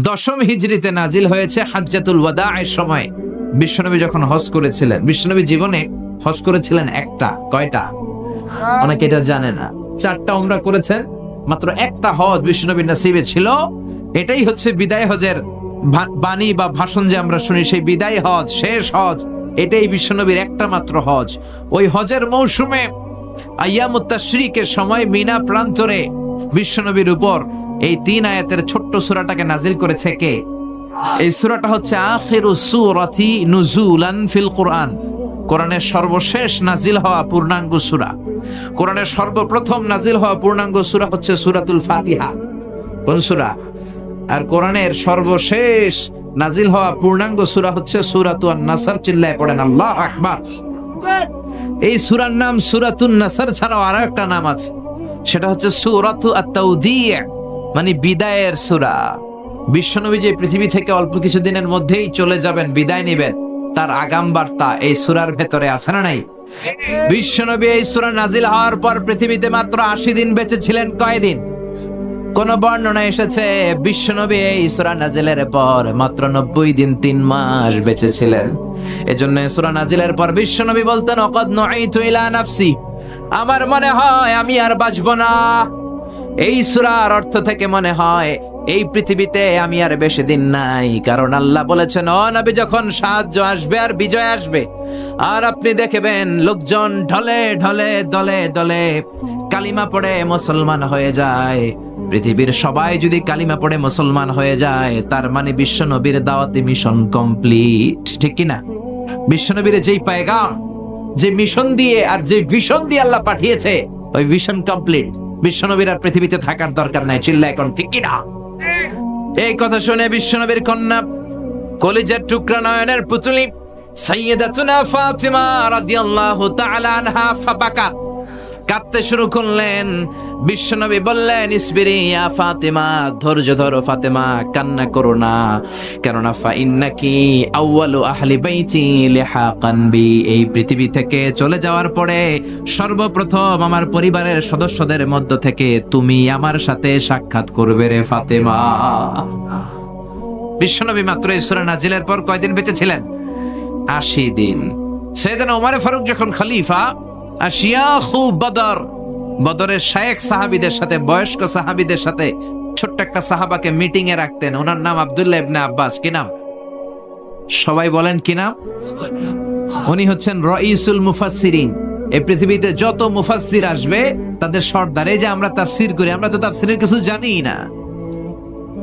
দশম হিজরিতে নাজিল হয়েছে হাজ্জাতুল ওয়াদা এর সময়। বিশ্বনবী যখন হজ করেছিলেন, বিশ্বনবী জীবনে হজ করেছিলেন একটা, কয়টা অনেকে এটা জানে না। 4টা উমরা করেছেন, মাত্র একটা হজ বিশ্বনবীর নসিবে ছিল। এটাই হচ্ছে বিদায় হজের বাণী বা ভাষণ যে আমরা শুনি, সেই বিদায় হজ, শেষ হজ, এটাই বিশ্বনবীর একটা মাত্র হজ। ওই হজের মৌসুমে আইয়ামুত তাশরিকের সময় মিনা প্রান্তরে বিশ্বনবীর উপর এই 3 আয়াতের ছোট্ট সূরাটাকে নাজিল করেছে কে? এই সূরাটা হচ্ছে আখিরু সূরাতি নুজুলান ফিল কুরআন, কোরআনের সর্বশেষ নাজিল হওয়া পূর্ণাঙ্গ সূরা। কোরআনের সর্বপ্রথম নাজিল হওয়া পূর্ণাঙ্গ সূরা হচ্ছে সূরাতুল ফাতিহা। কোন সূরা? আর কোরআনের সর্বশেষ নাজিল হওয়া পূর্ণাঙ্গ সূরা হচ্ছে সূরাতুন নাসর। চিল্লায়ে পড়েন আল্লাহু আকবার। এই সূরার নাম সূরাতুন নাসর ছাড়াও আরো একটা নাম আছে, সেটা হচ্ছে সূরাতু আত-তাওদিয়া, মানে বিদায়ের সূরা। বিশ্বনবী যে পৃথিবী থেকে অল্প কিছুদিনের মধ্যেই চলে যাবেন, বিদায় নেবেন, তার আগাম বার্তা এই সূরার ভেতরে আছে না নাই? বিশ্বনবী এই সূরা নাজিল হওয়ার পর পৃথিবীতে মাত্র 80 দিন বেঁচে ছিলেন। কয়দিন? কোন বর্ণনা এসেছে বিশ্বনবী এই সূরা নাজিলের পর মাত্র 90 দিন, 3 মাস বেঁচে ছিলেন। এজন্য সূরা নাজিলের পর বিশ্বনবী বলতেন, ওয়াকাদ নুইতু ইলা নাফসি, আমার মনে হয় আমি আর বাঁচব না। এই সূরার অর্থ থেকে মনে হয় এই পৃথিবীতে আমি আর বেশি দিন নাই, কারণ আল্লাহ বলেছেন, ও নবী, যখন সাহায্য আসবে আর বিজয় আসবে, আর আপনি দেখবেন লোকজন ঢলে ঢলে দলে দলে কালিমা পড়ে মুসলমান হয়ে যায়। পৃথিবীর সবাই যদি কালিমা পড়ে মুসলমান হয়ে যায়, তার মানে বিশ্বনবীর দাওয়াতি মিশন কমপ্লিট, ঠিক কি না? বিশ্বনবীর যেই পায়গাম, যে মিশন দিয়ে আর যে ভিশন দিয়ে আল্লাহ পাঠিয়েছে, ওই ভিশন কমপ্লিট। বিশ্বনবীর আর পৃথিবীতে থাকার দরকার নাই। চিল্লা এখন, ঠিক কি না? এই কথা শুনে বিশ্বনবীর কন্যা, কলিজার টুকরা, নয়নের পুতুলি সাইয়্যিদাতুনা ফাতিমা রাদিয়াল্লাহু তাআলা আনহা ফাবাকাত, কাঁদতে শুরু করলেন। বিশ্বনবী বললেন, ইসবিরি ইয়া ফাতিমা, ধৈর্য ধরো ফাতেমা, কান্না করো না, কেননা ফাইন্নাকি আউয়ালু আহলি বাইতি লিহাকান বি, এই পৃথিবী থেকে চলে যাওয়ার পরে সর্বপ্রথম আমার পরিবারের সদস্যদের মধ্য থেকে তুমি আমার সাথে সাক্ষাৎ করবে রে ফাতেমা। বিশ্বনবী মাত্র এই সূরা নাজিলের পর কয়দিন বেঁচে ছিলেন? 80 দিন। সাইয়েদনা ওমর ফারুক যখন খলিফা, আশিয়াখু বদর, বদরের শায়েখ সাহাবীদের সাথে, বয়স্ক সাহাবীদের সাথে ছোট্ট একটা সাহাবাকে মিটিং এ রাখতেন। ওনার নাম আব্দুল্লাহ ইবনে আব্বাস। কি নাম? সবাই বলেন কি নাম? উনি হচ্ছেন রাইসুল মুফাসসিরিন। এই পৃথিবীতে যত মুফাসসির আসবে তাদের সর্দার। এই যে আমরা তাফসীর করি, আমরা তো তাফসীরের কিছু জানিই না,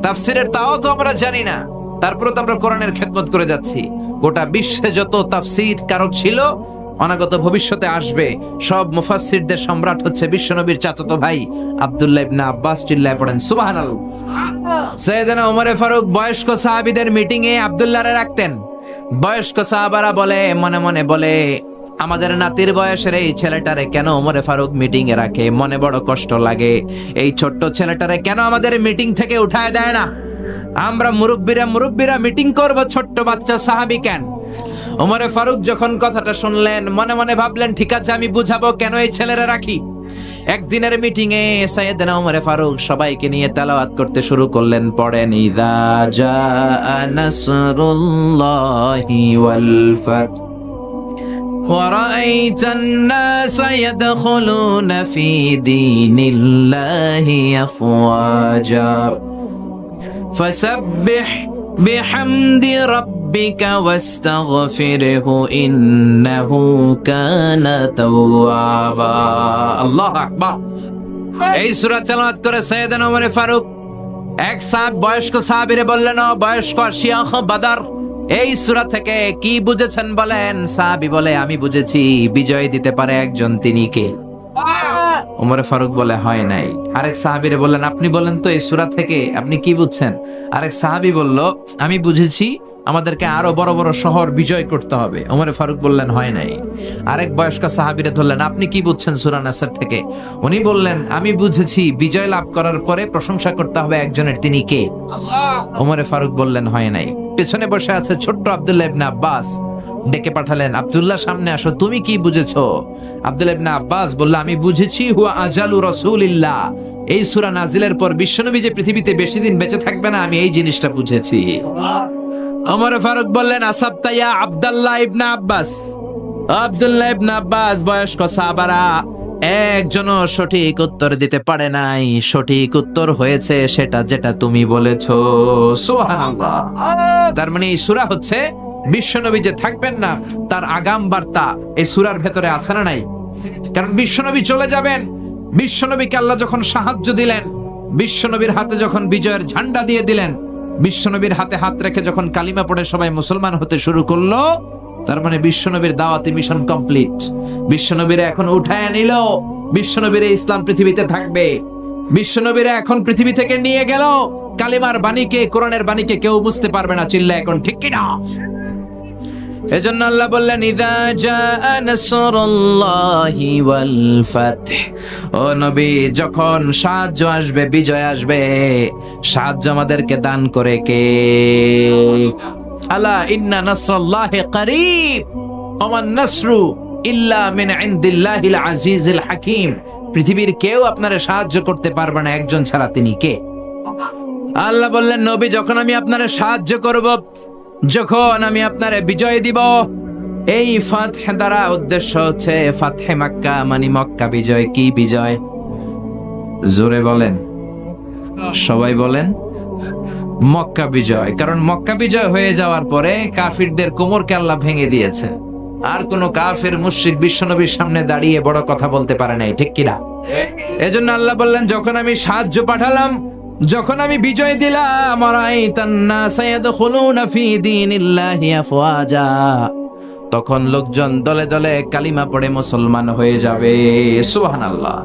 তাফসীরের তাও তো আমরা জানি না, তারপরে তো আমরা কোরআনের খেদমত করে যাচ্ছি। গোটা বিশ্বে যত তাফসীর কারক ছিল, অনাগত ভবিষ্যতে আসবে, সব মুফাসসিরদের সম্রাট হচ্ছে বিশ্বনবীর চাচাতো ভাই আব্দুল্লাহ ইবনে আব্বাস। চিল্লায়ে পড়েন সুবহানাল্লাহ। সাইয়েদনা ওমর ফারুক বয়স্ক সাহাবীদের মিটিং এ আব্দুল্লাহরে রাখতেন। বয়স্ক সাহাবারা বলে, মনে মনে বলে, আমাদের নাতির বয়সের এই ছেলেটারে কেন ওমর ফারুক মিটিং এ রাখে? মনে বড় কষ্ট লাগে, এই ছোট্ট ছেলেটারে কেন আমাদের মিটিং থেকে উঠায় দেয় না? আমরা মুরব্বীরা মিটিং করব, ছোট্ট বাচ্চা সাহাবী কেন? ওমর ফারুক যখন কথাটা শুনলেন, মনে মনে ভাবলেন, ঠিক আছে, আমি বুঝাবো কেন এই ছেলেরা রাখি। একদিনের মিটিং এ সাইয়েদনা ওমর ফারুক সবাইকে নিয়ে তেলাওয়াত করতে শুরু করলেন। পড়েন, ইযা জাআ নাসরুল্লাহি ওয়াল ফাত ওয়া রাআইতান নাসা ইয়াদখুলুনা ফি দীনিল্লাহি আফওয়াজা ফাসাব্বিহ বিহামদি রাব্বিকা ওয়াস্তাগফিরহু ইন্নাহু কানা তাওয়াবা। আল্লাহু আকবার। এই সূরা তেলাওয়াত করে সাইয়েদনা ওমর ফারুক এক বয়স্ক সাহাবীরে বললেন, ও বয়স্ক শিয়াখ বদর, এই সূরা থেকে কি বুঝেছেন বলেন? সাহাবী বলে, আমি বুঝেছি বিজয় দিতে পারে একজন, তিনি কে? ওমর ফারুক বলে, হয় নাই। আরেক সাহাবীরে বললেন, আপনি বলেন তো এই সূরা থেকে আপনি কি বুঝছেন? আরেক সাহাবী বলল, আমি বুঝেছি আমাদেরকে আরো বড় বড় শহর বিজয় করতে হবে। ওমর ফারুক বললেন, হয় নাই। আরেক বয়স্ক সাহাবীরে ধরলেন, আপনি কি বুঝছেন সূরা নাসর থেকে? উনি বললেন, আমি বুঝেছি বিজয় লাভ করার পরে প্রশংসা করতে হবে একজনের, তিনি কে? ওমর ফারুক বললেন, হয় নাই। পেছনে বসে আছে ছোট্ট আব্দুল্লাহ ইবনে আব্বাস, ডেকে পাঠালেন, আব্দুল্লাহ সামনে আসো, তুমি কি বুঝেছো? আব্দুল্লাহ ইবনে আব্বাস বলল, আমি বুঝেছি হুয়া আজালু রাসূলিল্লাহ, এই সূরা নাজিলের পর বিশ্বনবী যে পৃথিবীতে বেশি দিন বেঁচে থাকবে না, আমি এই জিনিসটা বুঝেছি। ওমর ফারুক বললেন, আসাবতা ইয়া আব্দুল্লাহ ইবনে আব্বাস। আব্দুল্লাহ ইবনে আব্বাস বয়স্ক সাহাবারা একজনও সঠিক উত্তর দিতে পারে নাই। সঠিক উত্তর হয়েছে সেটা যেটা তুমি বলেছো। সুবহানাল্লাহ। তার মানে এই সূরা হচ্ছে বিশ্বনবী যে থাকবেন না তার আগাম বার্তা এই সূরার ভেতরে আছে না নাই? কারণ বিশ্বনবী চলে যাবেন, বিশ্বনবীকে আল্লাহ যখন সাহায্য দিলেন, বিশ্বনবীর হাতে যখন বিজয়ের ঝান্ডা দিয়ে দিলেন, বিশ্বনবীর হাতে হাত রেখে যখন কালিমা পড়ে সবাই মুসলমান হতে শুরু করলো, তার মানে বিশ্বনবীর দাওয়াতি মিশন কমপ্লিট। বিশ্বনবীরা এখন উঠায় নিল, বিশ্বনবীর ইসলাম পৃথিবীতে থাকবে। বিশ্বনবীরা এখন পৃথিবী থেকে নিয়ে গেল, কালিমার বাণীকে, কোরআনের বাণীকে কেউ বুঝতে পারবে না। চিল্লা এখন ঠিক কিনা? এজন্য আল্লাহ বললেন, ইযা জাআ নাসরুল্লাহি ওয়াল ফাতহ। ও নবী, যখন সাহায্য আসবে, বিজয় আসবে, সাহায্য আমাদেরকে দান করে কে? আলা ইন্না নাসরাল্লাহি করিব ওয়া মান নাসরু ইল্লা মিন ইনদিল্লাহিল আজিজিল হাকীম। পৃথিবীর কেউ আপনারে সাহায্য করতে পারবে না একজন ছাড়া, তিনি কে? আল্লাহ বললেন, নবী, যখন আমি আপনারে সাহায্য করব, যখন আমি আপনারে বিজয় দিব, এই ফাতহ দ্বারা উদ্দেশ্য হচ্ছে ফাতহে মক্কা, মানে মক্কা বিজয়। কি বিজয়? জোরে বলেন, সবাই বলেন, মক্কা বিজয়। কারণ মক্কা বিজয় হয়ে যাওয়ার পরে কাফিরদের কোমরকে আল্লাহ ভেঙে দিয়েছে। আর কোন কাফের মুশরিক বিশ্বনবীর সামনে দাঁড়িয়ে বড় কথা বলতে পারে নাই, ঠিক কিনা? এজন্য আল্লাহ বললেন, যখন আমি সাহায্য পাঠালাম, যখন আমি বিজয় দিলাম, আরাইতান নাসা ইয়াদখুলুনা ফি দীনিল্লাহি আফওয়াজা, তখন লোকজন দলে দলে কালিমা পড়ে মুসলমান হয়ে যাবে। সুবহানাল্লাহ।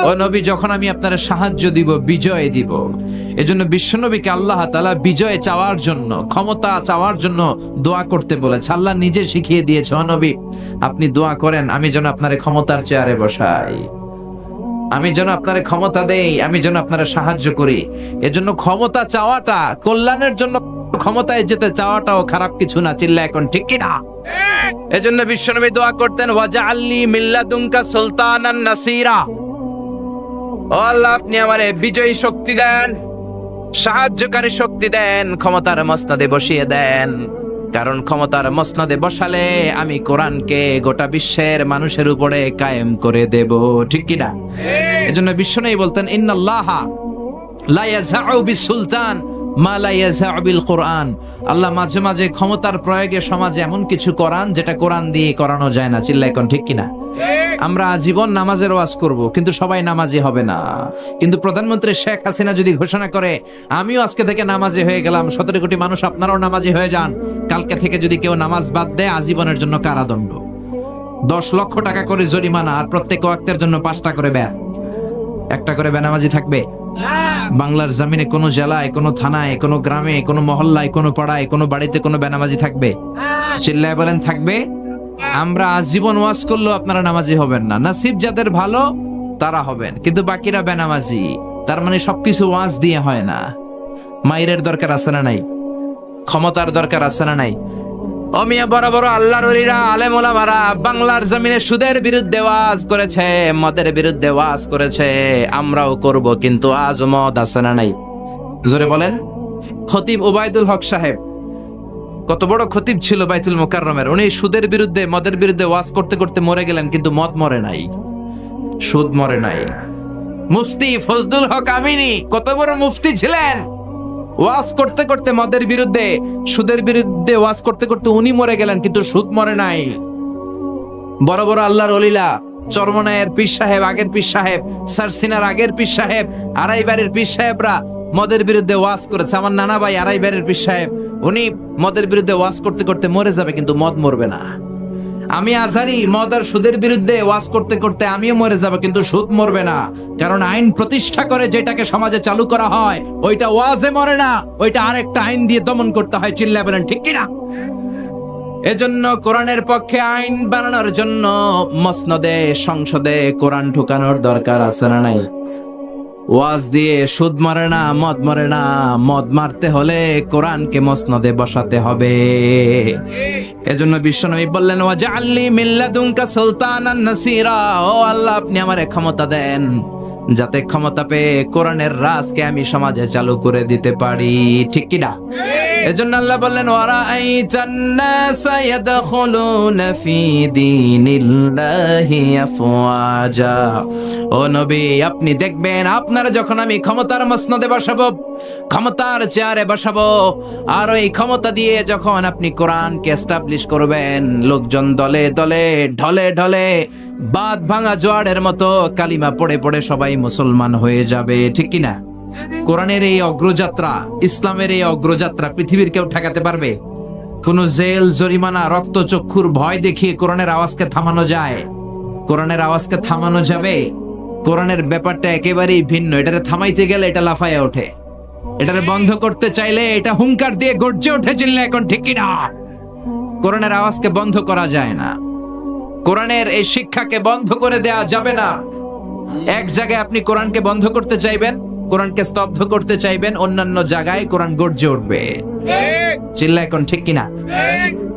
ও নবী, যখন আমি আপনার সাহায্য দিব, বিজয় দিব, এজন্য বিশ্বনবীকে আল্লাহ তাআলা বিজয় চাওয়ার জন্য, ক্ষমতা চাওয়ার জন্য দোয়া করতে বলেছে। আল্লাহ নিজে শিখিয়ে দিয়েছে, ও নবী, আপনি দোয়া করেন আমি যেন আপনার ক্ষমতার চেয়ারে বসাই, আমি যেন আপনার ক্ষমতা দেই, আমি যেন আপনার সাহায্য করি। এজন্য ক্ষমতা চাওয়াটা কল্যাণের জন্য, ক্ষমতায় যেতে চাওয়াটাও খারাপ কিছু না। চিল্লা এখন ঠিক কিনা? এজন্য বিশ্বনবী দোয়া করতেন, ওয়াজআলনি মিন লাদুনকা সুলতানান নাসীরা। ও আল্লাহ, আপনি আমারে বিজয়ী শক্তি দেন, সাহায্যকারী শক্তি দেন, ক্ষমতার মসনদে বসিয়ে দেন। কারণ ক্ষমতার মসনদে বসালে আমি কোরআনকে গোটা বিশ্বের মানুষের উপরে কায়েম করে দেব। ঠিক কিনা? এজন্য বিশ্বনবী বলতেন, ইন্নাল্লাহা লা ইয়াযআউ বিসুলতান মা লা ইয়াযআউ বিল কোরআন। আল্লাহ মাঝে মাঝে ক্ষমতার প্রয়োগে সমাজে এমন কিছু করান যেটা কোরআন দিয়ে করানো যায় না। চিল্লা এখন ঠিক কিনা? আমরা আজীবন নামাজের ওয়াজ করব, কিন্তু সবাই নামাজি হবে না। কিন্তু প্রধানমন্ত্রী শেখ হাসিনা যদি ঘোষণা করে, আমিও আজকে থেকে নামাজি হয়ে গেলাম, 17 কোটি মানুষ আপনারাও নামাজি হয়ে যান, কালকে থেকে যদি কেউ নামাজ বাদ দেয়, আজীবনের জন্য কারাদণ্ড, 10 লক্ষ টাকা করে জরিমানা, আর প্রত্যেক ওয়াক্তের জন্য 5টা করে ব্যান। একটা করে বেনামাজি থাকবে? বাংলার জমিনে কোন জেলায়, কোন থানায়, কোন গ্রামে, কোন মহল্লায়, কোন পাড়ায়, কোন বাড়িতে কোন বেনামাজি থাকবে? চিল্লায় বলেন, থাকবে? আমরা আজীবন ওয়াজ করলেও আপনারা নামাজি হবেন না। নসিব যাদের ভালো তারা হবেন, কিন্তু বাকিরা বেনামাজি। তার মানে সবকিছু ওয়াজ দিয়ে হয় না। মাইরের দরকার আছে না নাই? ক্ষমতার দরকার আছে না নাই? অমিয়া বড় বড় আল্লাহর ওলিরা, আলেম ওলামারা বাংলার জমিনে সুদের বিরুদ্ধে ওয়াজ করেছে, মদের বিরুদ্ধে ওয়াজ করেছে, আমরাও করব, কিন্তু আজ মদ আছে না নাই? জোরে বলেন। খতিব ওবায়দুল হক সাহেব কত বড় খতিব ছিল বাইতুল মুকাররমের, উনি সুদের বিরুদ্ধে, মদের বিরুদ্ধে ওয়াজ করতে করতে মরে গেলেন, কিন্তু মদ মরে নাই, সুদ মরে নাই। মুফতি ফজলুল হক আমিনী কত বড় মুফতি ছিলেন, ওয়াজ করতে করতে মদের বিরুদ্ধে, সুদের বিরুদ্ধে ওয়াজ করতে করতে উনি মরে গেলেন, কিন্তু সুদ মরে নাই। বড় বড় আল্লাহর ওলিরা, চরমনায়ের পীর সাহেব, আগের পীর সাহেব, সারসিনার আগের পীর সাহেব, আড়াইবাড়ির পীর সাহেবরা মদের বিরুদ্ধে ওয়াজ করেছে। আমার নানা ভাই আড়াইবাড়ির পীর সাহেব, উনি মদের বিরুদ্ধে ওয়াজ করতে করতে মরে যাবে, কিন্তু মদ মরবে না। আমি আজহারি মদ আর সুদের বিরুদ্ধে ওয়াজ করতে করতে আমিও মরে যাব, কিন্তু সুদ মরবে না। কারণ আইন প্রতিষ্ঠা করে যেটাকে সমাজে চালু করা হয়, ওইটা ওয়াজে মরে না, ওইটা আরেকটা আইন দিয়ে দমন করতে হয়। চিল্লা বলেন ঠিক কিনা? এজন্য কোরআনের পক্ষে আইন বানানোর জন্য মসনদে, সংসদে কোরআন ঢুকানোর দরকার আছে না নাই? ওয়াজ দিয়ে সুদ মরে না, মদ মরে না। মদ মারতে হলে কোরআনকে মসনদে বসাতে হবে। এজন্য বিশ্বনবী বললেন, ওয়াজআলনি মিন লাদুনকা সুলতানান নাসীরা। ও আল্লাহ, আপনি আমারে ক্ষমতা দেন, যাতে ক্ষমতা পেয়ে কোরআনের রাজকে আমি সমাজে চালু করে দিতে পারি, ঠিক কি না? এজন্য আল্লাহ বললেন ওয়ারাআইতান নাসা ইয়াদখুলুনা ফি দীনিল্লাহি আফওয়াজা। ও নবী, আপনি দেখবেন আপনারা যখন আমি ক্ষমতার মসনদে বসাবো, ক্ষমতার চেয়ারে বসাবো, আর ওই ক্ষমতা দিয়ে যখন আপনি কোরআনকে এস্টাবলিশ করবেন, লোকজন দলে দলে ঢলে ঢলে বাঁধ ভাঙা জোয়ারের মতো কালিমা পড়ে পড়ে সবাই মুসলমান হয়ে যাবে, ঠিক কি না? কোরআনের এই অগ্রযাত্রা, ইসলামের এই অগ্রযাত্রা পৃথিবীর কেউ ঠেকাতে পারবে? কোন জেল, জরিমানা, রক্তচক্ষুর ভয় দেখিয়ে কোরআনের আওয়াজকে থামানো যায়? কোরআনের আওয়াজকে থামানো যাবে? কোরআনের ব্যাপারটা একেবারেই ভিন্ন। এটারে থামাইতে গেলে এটা লাফায়া ওঠে, এটারে বন্ধ করতে চাইলে এটা হুঙ্কার দিয়ে গর্জে ওঠে, চিল্লা এখন, ঠিক কি না? কোরআনের আওয়াজকে বন্ধ করা যায় না, কোরআনের এই শিক্ষাকে বন্ধ করে দেয়া যাবে না। এক জায়গায় আপনি কোরআনকে বন্ধ করতে চাইবেন, কোরআনকে স্তব্ধ করতে চাইবেন, অন্যান্য জায়গায় কোরআন গর্জে উঠবে, চিল্লা এখন, ঠিক কিনা?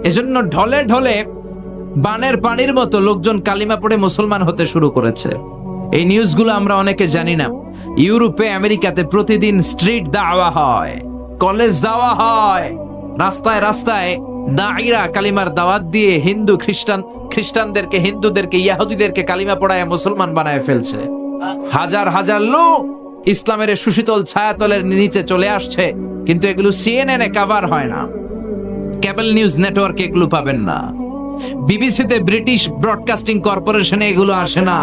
এজন্য ঢলে ঢলে বানের পানির মতো লোকজন কালিমা পড়ে মুসলমান হতে শুরু করেছে। এই নিউজগুলো আমরা অনেকে জানি না। ইউরোপে, আমেরিকাতে প্রতিদিন স্ট্রিট দাওয়া হয়, কলেজ দাওয়া হয়, রাস্তায় রাস্তায় দাঈরা কালিমার দাওয়াত দিয়ে খ্রিস্টানদেরকে, হিন্দুদেরকে, ইহুদিদেরকে কালিমা পড়ায় মুসলমান বানায় ফেলছে। হাজার হাজার লোক ইসলামের সুশীতল ছায়াতলের নিচে চলে আসছে, কিন্তু এগুলো সিএনএন এ কভার হয় না, কেবল নিউজ নেটওয়ার্কে এগুলো পাবেন না, বিবিসিতে, ব্রিটিশ ব্রডকাস্টিং কর্পোরেশনে এগুলো আসে না,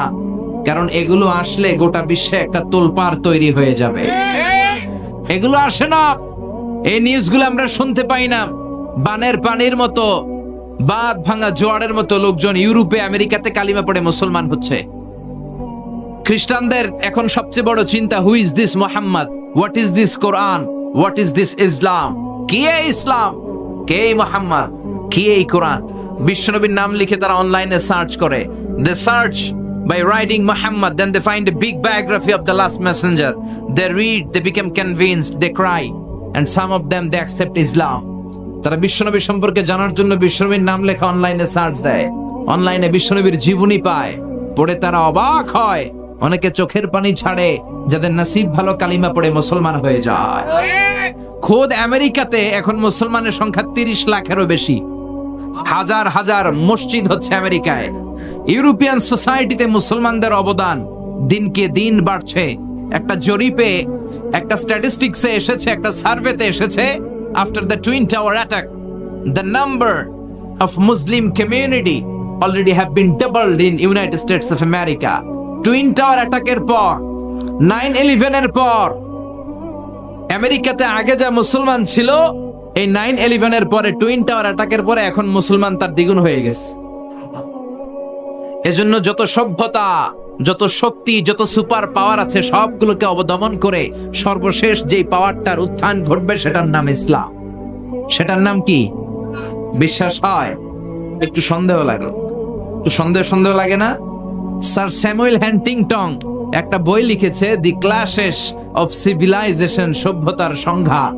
কারণ এগুলো আসলে গোটা বিশ্বে একটা তোলপাড় তৈরি হয়ে যাবে। এগুলো আসে না, এই নিউজগুলো আমরা শুনতে পাই না। বানের পানির মতো, বাঁধ ভাঙা জোয়ারের মতো লোকজন ইউরোপে, আমেরিকাতে কালিমা পড়ে মুসলমান হচ্ছে। খ্রিস্টানদের এখন সবচেয়ে বড় চিন্তা, who is this Muhammad, what is this Quran, what is this Islam, কি এই ইসলাম, কে এই মুহাম্মদ, কি এই কোরআন? বিশ্বনবীর নাম লিখে তারা অনলাইনে সার্চ করে, দে search by writing Muhammad, then they find a big biography of the last messenger, they read, they become convinced, they cry, and some of them they accept Islam. তারা বিশ্বনবী সম্পর্কে জানার জন্য বিশ্বনবীর নাম লেখা অনলাইনে সার্চ দেয়, অনলাইনে বিশ্বনবীর জীবনী পায়, পড়ে তারা অবাক হয়। অনেকে চোখের পানি ছাড়ে, যাদের নসিব ভালো কালিমা পড়ে মুসলমান হয়ে যায়। খোদ আমেরিকাতে এখন মুসলমানের সংখ্যা 30 লাখেরও বেশি, হাজার হাজার মসজিদ হচ্ছে আমেরিকায়। ইউরোপিয়ান সোসাইটিতে মুসলমানদের অবদান দিনকে দিন বাড়ছে। একটা জরিপে, একটা স্ট্যাটিস্টিক্সে এসেছে, একটা সার্ভেতে এসেছে, after the twin tower attack, the number of Muslim community already have been doubled in United states of America. Twin tower অ্যাটাকের পর, 9/11 এর পর আমেরিকাতে আগে যা মুসলমান ছিল, এই 9/11 এর পরে, টুইন টাওয়ার অ্যাটাকের পরে এখন মুসলমান তার দ্বিগুণ হয়ে গেছে। এজন্য যত সভ্যতা, যত শক্তি, যত সুপার পাওয়ার আছে, সবগুলোকে অবদমন করে সর্বশেষ যেই পাওয়ারটার উত্থান ঘটবে, সেটার নাম ইসলাম। সেটার নাম কি? বিশ্বাস হয়? একটু সন্দেহ লাগে, একটু সন্দেহ লাগে না? স্যার স্যামুয়েল হ্যান্টিংটন একটা বই লিখেছে, দি ক্লাশেস অফ সিভিলাইজেশন, সভ্যতার সংঘাত।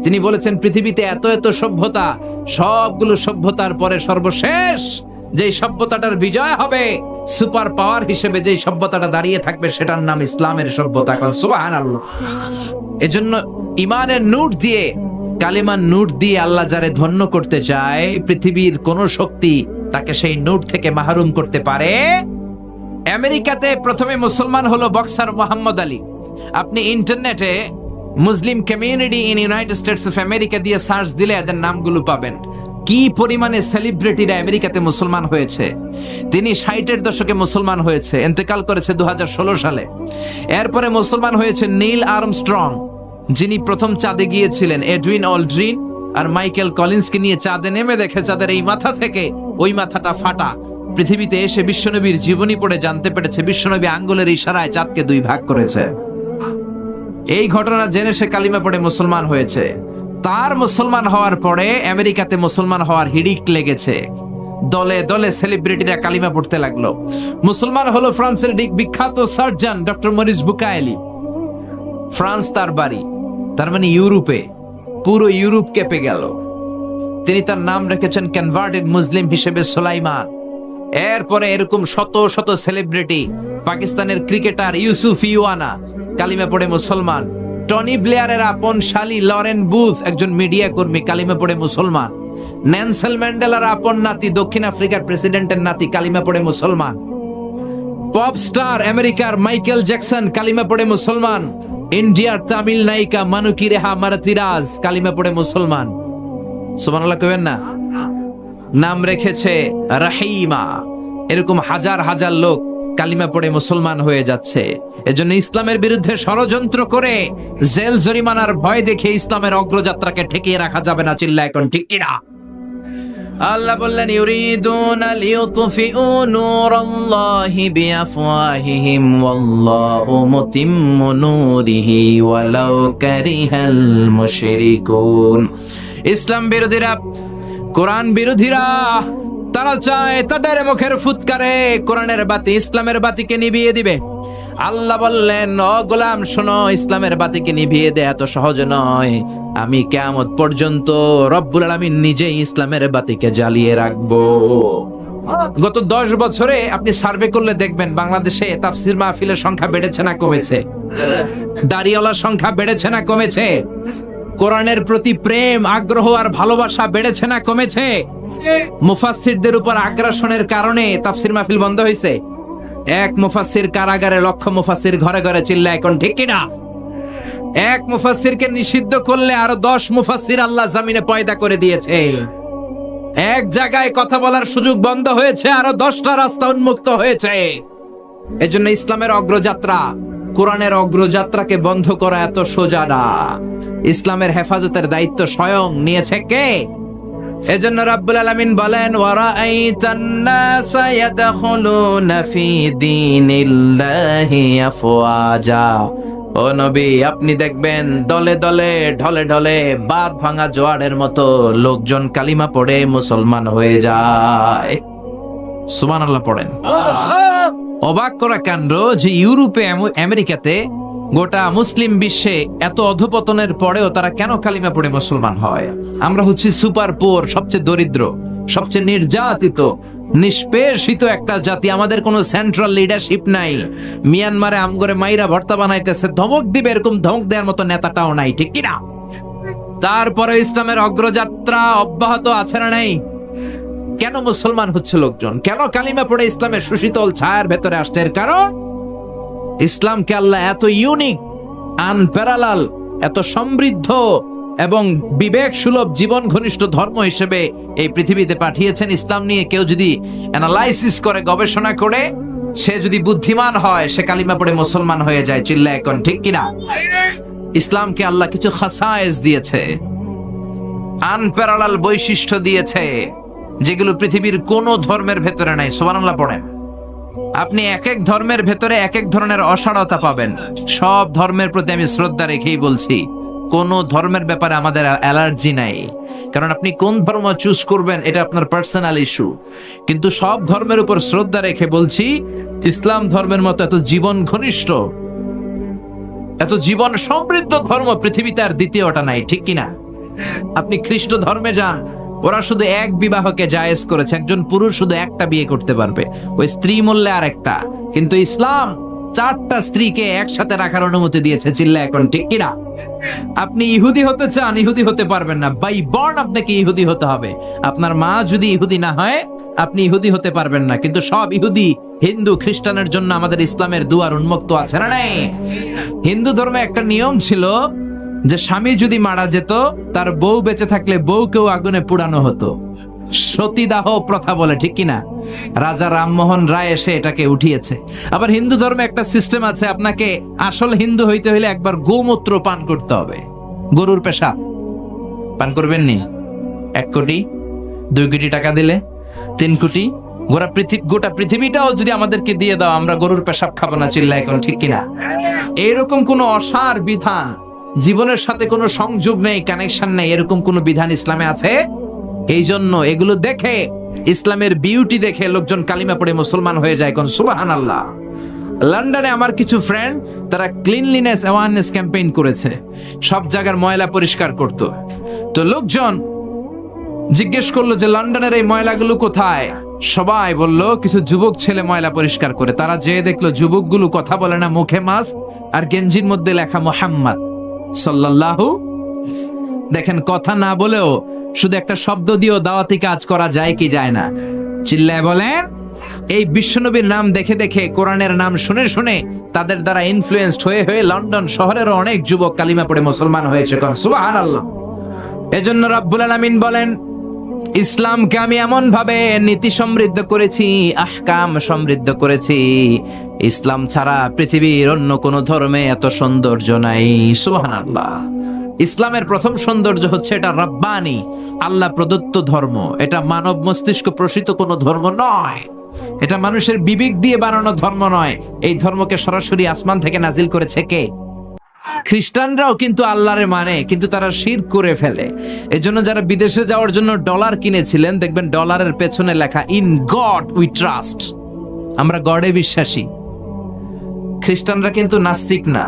তিনি বলেছেন পৃথিবীতে এত এত সভ্যতা, সবগুলো সভ্যতার পরে সর্বশেষ যেই সভ্যতাটার বিজয় হবে, সুপার পাওয়ার হিসেবে যেই সভ্যতাটা দাঁড়িয়ে থাকবে, সেটার নাম ইসলামের সভ্যতা। সুবহানাল্লাহ। এজন্য ইমানের নূর দিয়ে, কালিমার নূর দিয়ে আল্লাহ যারে ধন্য করতে চায়, পৃথিবীর কোন শক্তি তাকে সেই নূর থেকে মাহরুম করতে পারে। আমেরিকাতে প্রথমে মুসলমান হলো বক্সার মোহাম্মদ আলী। আপনি ইন্টারনেটে Muslim community in United states of America দিয়ে সার্চ দিলে এদের নামগুলো পাবেন। কি পরিমাণে সেলিব্রিটিরা আমেরিকাতে মুসলমান হয়েছে। তিনি 60-এর দশকে মুসলমান হয়েছে, ইন্তেকাল করেছে 2016 সালে। এরপরে মুসলমান হয়েছে নীল আর্মস্ট্রং, যিনি প্রথম চাঁদে গিয়েছিলেন। এডউইন অলড্রিন আর মাইকেল কলিন্সকে নিয়ে চাঁদে নেমে দেখে চাঁদের এই মাথা থেকে ওই মাথাটা ফাটা। পৃথিবীতে এসে বিশ্বনবীর জীবনী পড়ে জানতে পেরেছে বিশ্বনবী আঙ্গুলের ইশারায় চাঁদকে 2 ভাগ করেছে। এই ঘটনা জেনে সে কালিমা পড়ে মুসলমান হয়েছে। তার মুসলমান হওয়ার পরে আমেরিকাতে মুসলমান হওয়ার হিড়িক লেগেছে। দলে দলে সেলিব্রিটিরা কালিমা পড়তে লাগলো। মুসলমান হলো ফ্রান্সের বিখ্যাত সার্জন ডক্টর মরিস বুকায়েলি। ফ্রান্স তার বাড়ি, তার মানে ইউরোপে, পুরো ইউরোপ কেঁপে গেল। তিনি তার নাম রেখেছেন কনভার্টেড মুসলিম হিসেবে সুলাইমান। এরপরে এরকম শত শত সেলিব্রিটি, পাকিস্তানের ক্রিকেটার ইউসুফ ইওয়ানা কালিমা পড়ে মুসলমান, টনি ব্লেয়ারের আপন শালী লরেন বুথ একজন মিডিয়া কর্মী কালিমা পড়ে মুসলমান, নেলসন ম্যান্ডেলার আপন নাতি দক্ষিণ আফ্রিকার প্রেসিডেন্টের নাতি কালিমা পড়ে মুসলমান, পপ স্টার আমেরিকার মাইকেল জ্যাকসন কালিমা পড়ে মুসলমান, ইন্ডিয়ার তামিল নায়িকা মানুকি রেহা মারাতিরাজ কালিমা পড়ে মুসলমান। সুবহানাল্লাহ কইবেন না? নাম রেখেছে রাহিমা। এরকম হাজার হাজার লোক কালিমা পড়ে মুসলমান হয়ে যাচ্ছে। এজন্য ইসলামের বিরুদ্ধে ষড়যন্ত্র করে জেল জরিমানার ভয় দেখে ইসলামের অগ্রযাত্রাকে ঠেকিয়ে রাখা যাবে না। চিল্লা এখন ঠিক কিনা? আল্লাহ বললেন ইউরিদুনা লিইউতফিউ নূরাল্লাহি বিআফওয়াহিহিম ওয়াল্লাহু মুতিম্মু নূরিহি ওয়ালাউ কারিহাল মুশরিকুন। ইসলাম বিরোধীরা, কোরআন বিরোধীরা, তারা চায় তাদের মুখের ফুৎকারে কোরআনের বাতি, ইসলামের বাতিকে নিভিয়ে দিবে। আল্লাহ বললেন, ও গোলাম শোনো, ইসলামের বাতিকে নিভিয়ে দেয়া এত সহজ নয়। আমি কিয়ামত পর্যন্ত রব্বুল আলামিন নিজেই ইসলামের বাতিকে জ্বালিয়ে রাখবো। গত 10 বছরে আপনি সার্ভে করলে দেখবেন বাংলাদেশে তাফসির মাহফিলের সংখ্যা বেড়েছে না কমেছে? দাড়িওয়ালার সংখ্যা বেড়েছে না কমেছে? কোরআনের প্রতি প্রেম, আগ্রহ আর ভালোবাসা বেড়েছে না কমেছে? মুফাসসিরদের উপর আগ্রাসনের কারণে তাফসির মাহফিল বন্ধ হয়েছে। এক মুফাসসির কারাগারে, লক্ষ মুফাসসির ঘরে ঘরে। চিল্লা এখন ঠিক কিনা? এক মুফাসসিরকে নিষিদ্ধ করলে আরো 10 মুফাসসির আল্লাহ জমিনে পয়দা করে দিয়েছে। এক জায়গায় কথা বলার সুযোগ বন্ধ হয়েছে, আরো 10টা রাস্তা উন্মুক্ত হয়েছে। এজন্য ইসলামের অগ্রযাত্রা, কোরআনের অগ্রযাত্রাকে বন্ধ করা এত সোজা না। ইসলামের হেফাজতের দায়িত্ব স্বয়ং নিয়েছে কে? এজন্য রাব্বুল আলামিন বলেন, ওয়ারাআইতান নাসা ইয়াদখুলুনা ফি দীনিল্লাহি আফওয়াজা। ও নবী, আপনি দেখবেন দলে দলে, ঢলে ঢলে, বাঁধ ভাঙা জোয়ারের মতো লোকজন কালিমা পড়ে মুসলমান হয়ে যায়। সুবহানাল্লাহ পড়েন। অবাক করা কাণ্ড যে ইউরোপে, আমেরিকাতে, গোটা মুসলিম বিশ্বে এত অধপতনের পরেও তারা কেন কালিমা পড়ে মুসলমান হয়? আমরা হচ্ছি সুপার পোর, সবচেয়ে দরিদ্র, সবচেয়ে নির্যাতিত, নিষ্পেষিত একটা জাতি। আমাদের কোনো সেন্ট্রাল লিডারশিপ নাই। মিয়ানমারে আমগরে মাইরা ভর্তা বানাইতেছে, ধমক দিবে এরকম ধমক দেওয়ার মতো নেতাটাও নাই। ঠিক কিনা? তারপরে ইসলামের অগ্রযাত্রা অব্যাহত আছে না নাই? কেন মুসলমান হচ্ছে লোকজন? কেন কালিমা পড়ে ইসলামের সুশীতল ছায়ার ভেতরে আসছে? এর কারণ ইসলামকে আল্লাহ এত ইউনিক, আনপ্যারালাল, এত সমৃদ্ধ এবং বিবেক সুলভ, জীবন ঘনিষ্ঠ ধর্ম হিসেবে এই পৃথিবীতে পাঠিয়েছেন। ইসলাম নিয়ে কেউ যদি অ্যানালাইসিস করে, গবেষণা করে, সে যদি বুদ্ধিমান হয়, সে কালিমা পড়ে মুসলমান হয়ে যায়। চিল্লা এখন ঠিক কিনা? ইসলামকে আল্লাহ কিছু খাসায়েস দিয়েছে, আনপ্যারালাল বৈশিষ্ট্য দিয়েছে, যেগুলো পৃথিবীর কোন ধর্মের ভেতরে নাই। সুবহানাল্লাহ পড়েন। আপনি এক এক ধর্মের ভেতরে এক এক ধরনের অসারতা পাবেন। সব ধর্মের প্রতি আমি শ্রদ্ধা রেখেই বলছি, কোন ধর্মের ব্যাপারে আমাদের অ্যালার্জি নাই। কারণ আপনি কোন ধর্ম চুজ করবেন এটা আপনার পার্সোনাল ইস্যু। কিন্তু সব ধর্মের উপর শ্রদ্ধা রেখে বলছি, ইসলাম ধর্মের মতো এত জীবন ঘনিষ্ঠ, এত জীবন সমৃদ্ধ ধর্ম পৃথিবীতে আর দ্বিতীয়টা নাই। ঠিক কিনা? আপনি খ্রিস্ট ধর্মে যান, ওরা শুধু এক বিবাহকে জায়েজ করেছে, একজন পুরুষ শুধু একটা বিয়ে করতে পারবে, ওই স্ত্রী মূল্যে আর একটা। কিন্তু ইসলাম 4টা স্ত্রীকে একসাথে রাখার অনুমতি দিয়েছে। চিল্লা এখন ঠিক কিনা? আপনি ইহুদি হতে চান, ইহুদি হতে পারবেন না। বাই বর্ন আপনাকে ইহুদি হতে হবে। আপনার মা যদি ইহুদি না হয়, আপনি ইহুদি হতে পারবেন না। কিন্তু সব ইহুদি, হিন্দু, খ্রিস্টানের জন্য আমাদের ইসলামের দুয়ার উন্মুক্ত আছে না নাই? হিন্দু ধর্মে একটা নিয়ম ছিল যে স্বামী যদি মারা যেত, তার বউ বেঁচে থাকলে বউকেও আগুনে পোড়ানো হতো। সতীদাহ প্রথা বলে। ঠিক কিনা? রাজা রামমোহন রায় এসে এটাকে উঠিয়েছে। আবার হিন্দু ধর্মে একটা সিস্টেম আছে, আপনাকে আসল হিন্দু হইতে হলে একবার গোমূত্র পান করতে হবে। গরুর পেশাব পান করবেন নি? 1 কোটি, 2 কোটি টাকা দিলে 3 কোটি, গোটা পৃথিবীটাও যদি আমাদেরকে দিয়ে দাও, আমরা গরুর পেশাব খাবো না। চিল্লা এখন ঠিক কিনা? এইরকম কোন অসার বিধান, জীবনের সাথে কোনো সংযোগ নেই, কানেকশন নেই, এরকম কোন বিধান ইসলামে আছে? এই জন্য এগুলো দেখে, ইসলামের বিউটি দেখে লোকজন কালিমা পড়ে মুসলমান হয়ে যায়। কোন সুবহানাল্লাহ। লন্ডনে আমার কিছু ফ্রেন্ড, তারা ক্লিনলিনেস অ্যাওয়ারনেস ক্যাম্পেইন করেছে, সব জায়গার ময়লা পরিষ্কার করত। তো লোকজন জিজ্ঞেস করলো যে লন্ডনের এই ময়লাগুলো কোথায়? সবাই বলল কিছু যুবক ছেলে ময়লা পরিষ্কার করে। তারা যেয়ে দেখলো যুবকগুলো কথা বলে না, মুখে মাস্ক আর গেঞ্জির মধ্যে লেখা মুহাম্মদ সাল্লাল্লাহু। দেখেন, কথা না বলেও শুধু একটা শব্দ দিয়েও দাওয়াতি কাজ করা যায় কি যায় না? চিল্লায় বলেন। এই বিশ্বনবীর নাম দেখে দেখে, কোরআনের নাম শুনে শুনে তাদের দ্বারা ইনফ্লুয়েন্সড হয়ে হয়ে লন্ডন শহরেরও অনেক যুবক কালিমা পড়ে মুসলমান হয়েছে। সুবহানাল্লাহ। এজন্য রব্বুল আলামিন বলেন, ইসলামকে আমি এমন ভাবে নীতি সমৃদ্ধ করেছি, আহকাম সমৃদ্ধ করেছি, ইসলাম ছাড়া পৃথিবীর অন্য কোন ধর্মে এত সৌন্দর্য নাই। সুবহানাল্লাহ। ইসলামের প্রথম সৌন্দর্য হচ্ছে এটা রব্বানি, আল্লাহ প্রদত্ত ধর্ম। এটা মানব মস্তিষ্ক প্রসূত কোনো ধর্ম নয়, এটা মানুষের বিবেক দিয়ে বানানো ধর্ম নয়। এই ধর্মকে সরাসরি আসমান থেকে নাজিল করেছে কে? খ্রিস্টানরাও কিন্তু আল্লাহরে মানে, কিন্তু তারা শিরক করে ফেলে। এজন্য যারা বিদেশে যাওয়ার জন্য ডলার কিনেছিলেন, দেখবেন ডলারের পেছনে লেখা ইন গড উই ট্রাস্ট, আমরা গডে বিশ্বাসী। খ্রিস্টানরা কিন্তু নাস্তিক না।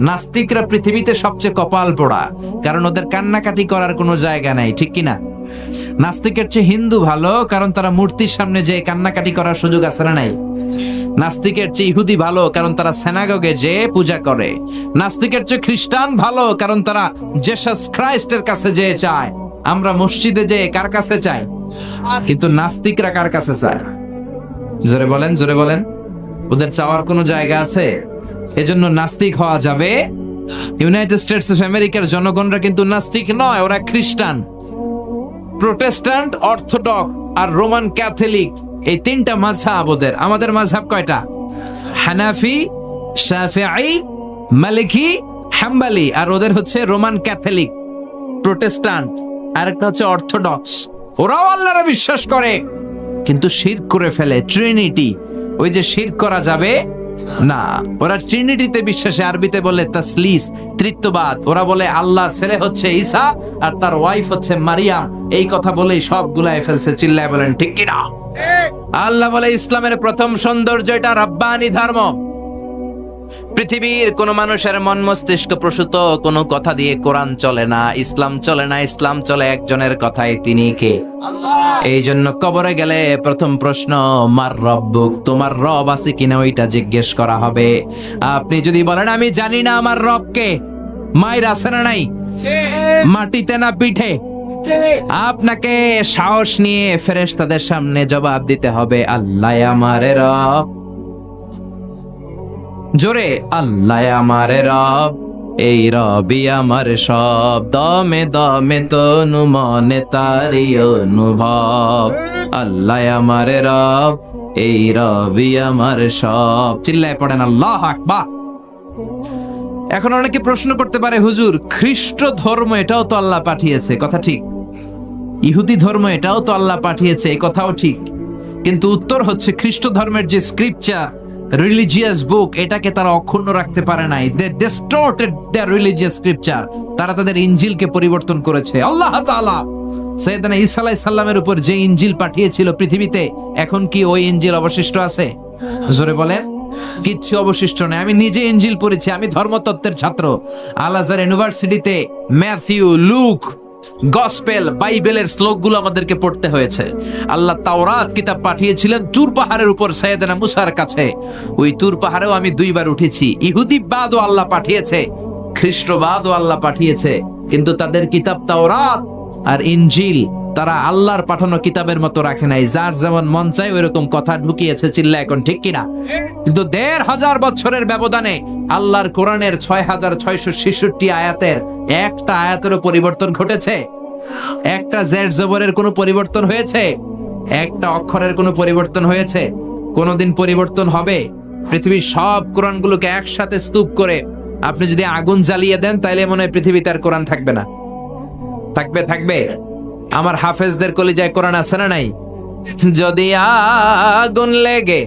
নাস্তিকরা পৃথিবীতে সবচেয়ে কপাল পোড়া, কারণ ওদের কান্নাকাটি করার কোনো জায়গা নাই, ঠিক কিনা? নাস্তিকের চেয়ে হিন্দু ভালো, কারণ তারা মূর্তির সামনে যে কান্নাকাটি করার সুযোগ আছে না নাই? নাস্তিকের চেয়ে ইহুদি ভালো, কারণ তারা সিনাগগে যে পূজা করে। নাস্তিকের চেয়ে খ্রিস্টান ভালো, কারণ তারা জেসাস খ্রাইস্টের কাছে যে চায়। আমরা মসজিদে যে কার কাছে চাই, কিন্তু নাস্তিকরা কার কাছে চায়? জোরে বলেন, জোরে বলেন। ওদের চাওয়ার কোনো জায়গা আছে? এজন্য নাস্তিক হওয়া যাবে। ইউনাইটেড স্টেটস অফ আমেরিকার জনগণরা কিন্তু নাস্তিক নয়, ওরা খ্রিস্টান। প্রোটেস্ট্যান্ট, অর্থোডক্স আর রোমান ক্যাথলিক, এই তিনটা মাযহাব ওদের। আমাদের মাযহাব কয়টা? হানাফি, শাফিঈ, মালিকি, হাম্বলি। আর ওদের হচ্ছে রোমান ক্যাথলিক, প্রোটেস্ট্যান্ট, আর একটা হচ্ছে অর্থোডক্স। ওরাও আল্লাহরে বিশ্বাস করে, কিন্তু শিরক করে ফেলে। ট্রিনিটি, ওই যে শিরক করা যাবে না। ওরা ট্রিনিটিতে বিশ্বাসে, আরবিতে বলে তাসলিস, ত্রিত্ববাদ। ওরা বলে আল্লাহর ছেলে হচ্ছে ঈসা আর তার ওয়াইফ হচ্ছে মারিয়াম। এই কথা বলেই সব গুলায় ফেলছে। চিল্লায় বলেন ঠিক কিনা? আল্লাহ বলে ইসলামের প্রথম সৌন্দর্য এটা রব্বানি ধর্ম। পৃথিবীর কোন মানুষের মন মস্তিষ্ক প্রসূত কোন কথা দিয়ে কোরআন চলে না, ইসলাম চলে না। ইসলাম চলে একজনের কথায়, তিনি কে? আল্লাহ। এই জন্য কবরে গেলে প্রথম প্রশ্ন, মার রব্বুক, তোমার রব আছে কিনা ওইটা জিজ্ঞেস করা হবে। আপনি যদি বলেন আমি জানি না আমার রব কে, মায়ের আছে না নাই? মাটিতে না পিঠে? আপনাকে সাহস নিয়ে ফেরেশতাদের সামনে জবাব দিতে হবে, আল্লাহ আমার রব। জোরে, আল্লাহ আমার রব, এই রবি আমার সব, দমে দমে তনু মনে তারি অনুভব। আল্লাহ আমার রব, এই রবি আমার সব। চিল্লায় পড়েন আল্লাহু আকবার। এখন অনেকে প্রশ্ন করতে পারে, হুজুর খ্রিস্ট ধর্ম এটাও তো আল্লাহ পাঠিয়েছে, কথা ঠিক। ইহুদি ধর্ম এটাও তো আল্লাহ পাঠিয়েছে, এই কথাও ঠিক। কিন্তু উত্তর হচ্ছে, খ্রিস্ট ধর্মের যে স্ক্রিপচার, রিলিজিয়াস বুক, এটাকে তারা অক্ষুণ্ণ রাখতে পারে নাই। দে ডিস্টর্টেড দেয়ার রিলিজিয়াস স্ক্রিপচার। তারা তাদের ইনজিলকে পরিবর্তন করেছে। আল্লাহ তাআলা সাইয়েদনা ঈসা আলাইহিস সালামের উপর যে ইনজিল পাঠিয়েছিল পৃথিবীতে, এখন কি ওই ইনজিল অবশিষ্ট আছে? জোরে বলেন। কিচ্ছু অবশিষ্ট নেই। আমি নিজে ইনজিল পড়েছি, আমি ধর্মতত্ত্বের ছাত্র। আল আজহার ইউনিভার্সিটিতে ম্যাথিউ, লুক, গসপেল, বাইবেলের শ্লোকগুলো আমাদেরকে পড়তে হয়েছে। আল্লাহ তাওরাত কিতাব পাঠিয়েছিলেন তুর পাহাড়ের উপর সাইয়েদনা মুসার কাছে। ওই তুর পাহাড়েও আমি 2 বার উঠেছি। ইহুদিবাদও আল্লাহ পাঠিয়েছে, খ্রিস্টবাদও আল্লাহ পাঠিয়েছে, কিন্তু তাদের কিতাব তাওরাত আর ইনজিল তারা আল্লাহর পাঠানো কিতাবের মতো রাখে নাই। যার যেমন মন চায় ওইরকম কথা ঢুকিয়েছে। চিল্লা এখন ঠিক কিনা? কিন্তু 1500 বছরের ব্যবধানে আল্লাহর কোরআনের 6666 আয়াতের একটা আয়াতেরও পরিবর্তন ঘটেছে? একটা জেড জবরের কোনো পরিবর্তন হয়েছে? একটা অক্ষরের কোনো পরিবর্তন হয়েছে? কোনোদিন পরিবর্তন হবে? পৃথিবীর সব কোরআনগুলোকে একসাথে স্তূপ করে আপনি যদি আগুন জ্বালিয়ে দেন, তাইলে মনে হয় পৃথিবীতে আর কোরআন থাকবে না। থাকবে? থাকবে। আমার হাফেজদের কলিজায় কোরআন আছে না নাই? যদি আগুন লেগে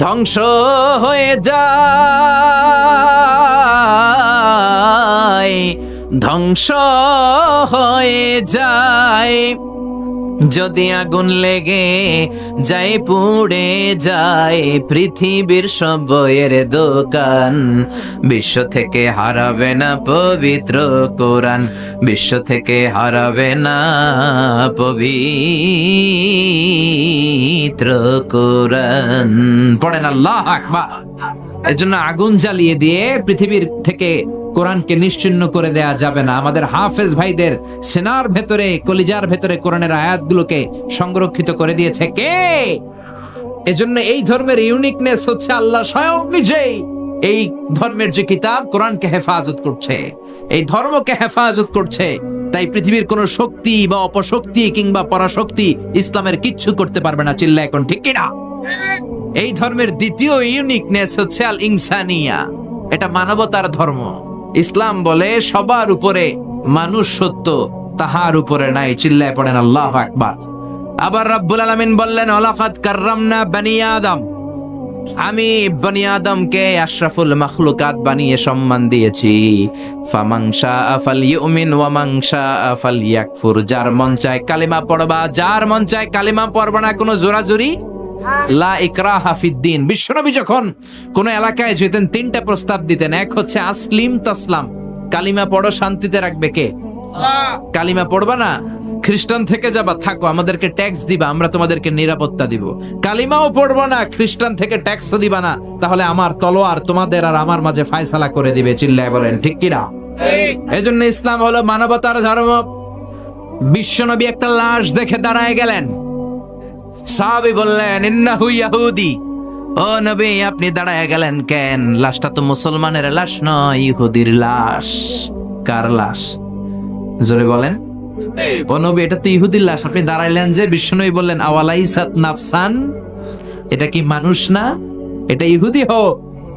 ধ্বংস হয়ে যায়, ধ্বংস হয়ে যায়, যদি আগুন লেগে যায় পুড়ে যায় পৃথিবীর সব বইয়ের দোকান, বিশ্ব থেকে হারাবে না পবিত্র কোরআন, বিশ্ব থেকে হারাবে না পবিত্র কোরআন। পড়েন আল্লাহু আকবার। এজন্য আগুন জ্বালিয়ে দিয়ে পৃথিবীর থেকে কোরআনকে নিশ্চিহ্ন করে দেয়া যাবে না। আমাদের হাফেজ ভাইদের সেনার ভেতরে, কলিজার ভেতরে কোরআনের আয়াতগুলোকে সংরক্ষিত করে দিয়েছে কে? এজন্য এই ধর্মের ইউনিকনেস হচ্ছে আল্লাহ স্বয়ং নিজেই এই ধর্মের যে কিতাব কোরআনকে হেফাজত করছে, এই ধর্মকে হেফাজত করছে। তাই পৃথিবীর কোন শক্তি বা অপশক্তি কিংবা পরাশক্তি ইসলামের কিচ্ছু করতে পারবে না। চিল্লা এখন ঠিক কিনা? এই ধর্মের দ্বিতীয় ইউনিকনেস হচ্ছে আল ইনসানিয়া, এটা মানবতার ধর্ম। ইসলাম বলে সবার উপরে মানুষ সত্য, তাহার উপরে নাই। চিল্লায় পড়েন আল্লাহু আকবার। আবার রব্বুল আলামিন বললেন ওয়ালাকাদ কাররামনা বনি আদম, আমি বনি আদমকে আশরাফুল মাখলুকাত বানিয়ে সম্মান দিয়েছি। ফামান শাআ ফালইউমিন ওয়া মান শাআ ফালইয়াকফুর, যার মন চায় কালিমা পড়বা, যার মন চায় কালিমা পড়বা না, কোনো জোরাজুরি লা ইকরাহা ফিদ্দিন। বিশ্বনবী যখন কোন এলাকায় যেতেন তিনটা প্রস্তাব দিতেন। এক হচ্ছে আসলিম তাসলাম, কালিমা পড়ো, শান্তিতে রাখবে কে? কালিমা পড়বা না, খ্রিস্টান থেকে যাবা, থাকো, আমাদেরকে ট্যাক্স দিবা, আমরা তোমাদেরকে নিরাপত্তা দিব। কালিমাও পড়বা না, খ্রিস্টান থেকে ট্যাক্সও দিবা না, তাহলে আমার তলোয়ার তোমাদের আর আমার মাঝে ফায়সালা করে দিবে। চিল্লায় বলেন ঠিক কিনা? এজন্য ইসলাম হলো মানবতার ধর্ম। বিশ্বনবী একটা লাশ দেখে দাঁড়ায় গেলেন। সাহাবী বললেন ইন্নাহু ইয়াহুদি। ও নবী, আপনি দাঁড়ায় গেলেন কেন? লাশটা তো মুসলমানের লাশ নয়, ইহুদির লাশ। কার লাশ? জোরে বলেন। ও নবী, এটা তো ইহুদির লাশ, আপনি দাঁড়াইলেন যে? বিশ্বনবী বললেন আওয়ালাইসাত নাফসান, এটা কি মানুষ না? এটা ইহুদি হোক,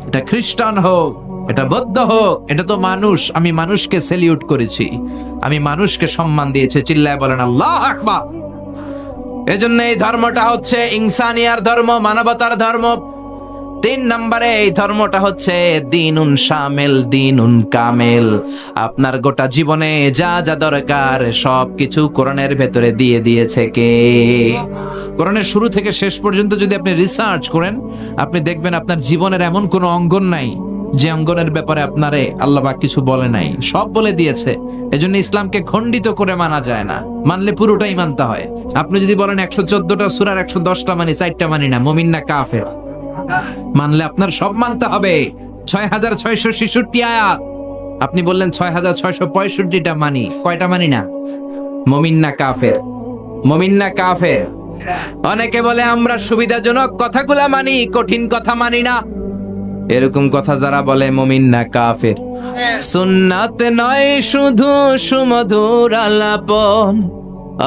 এটা খ্রিস্টান হোক, এটা বৌদ্ধ হোক, এটা তো মানুষ। আমি মানুষকে সেলিউট করেছি, আমি মানুষকে সম্মান দিয়েছি। চিল্লায় বলেন আল্লাহু আকবার। এজন্য এই ধর্মটা হচ্ছে ইনসানিয়ার ধর্ম, মানবতার ধর্ম। 3 নম্বরে এই ধর্মটা হচ্ছে দ্বীনুন শামিল, দ্বীনুন কামিল। আপনার গোটা জীবনে যা যা দরকার সবকিছু কোরআনের ভেতরে দিয়ে দিয়েছে কে? কোরআনের শুরু থেকে শেষ পর্যন্ত যদি আপনি রিসার্চ করেন, আপনি দেখবেন আপনার জীবনের এমন কোনো অঙ্গন নাই যে অঙ্গনের ব্যাপারে আপনারে আল্লাহ পাক কিছু বলে নাই, সব বলে দিয়েছে। এজন্য ইসলামকে খণ্ডিত করে মানা যায় না, মানলে পুরোটাই মানতে হয়। আপনি যদি বলেন 114টা সূরার 110টা মানি, 4টা মানি না, মুমিন না কাফের, মানলে আপনার সব মানতে হবে। 6666 আয়াত, আপনি বললেন 6665টা মানি, কয়টা মানি না? মুমিন না কাফের? মুমিন না কাফের? অনেকে বলে আমরা সুবিধাজনক কথাগুলা মানি, কঠিন কথা মানি না। এরকম কথা যারা বলে মুমিন না কাফের। সুন্নাত নয় শুধু সুমধুর আলাপন,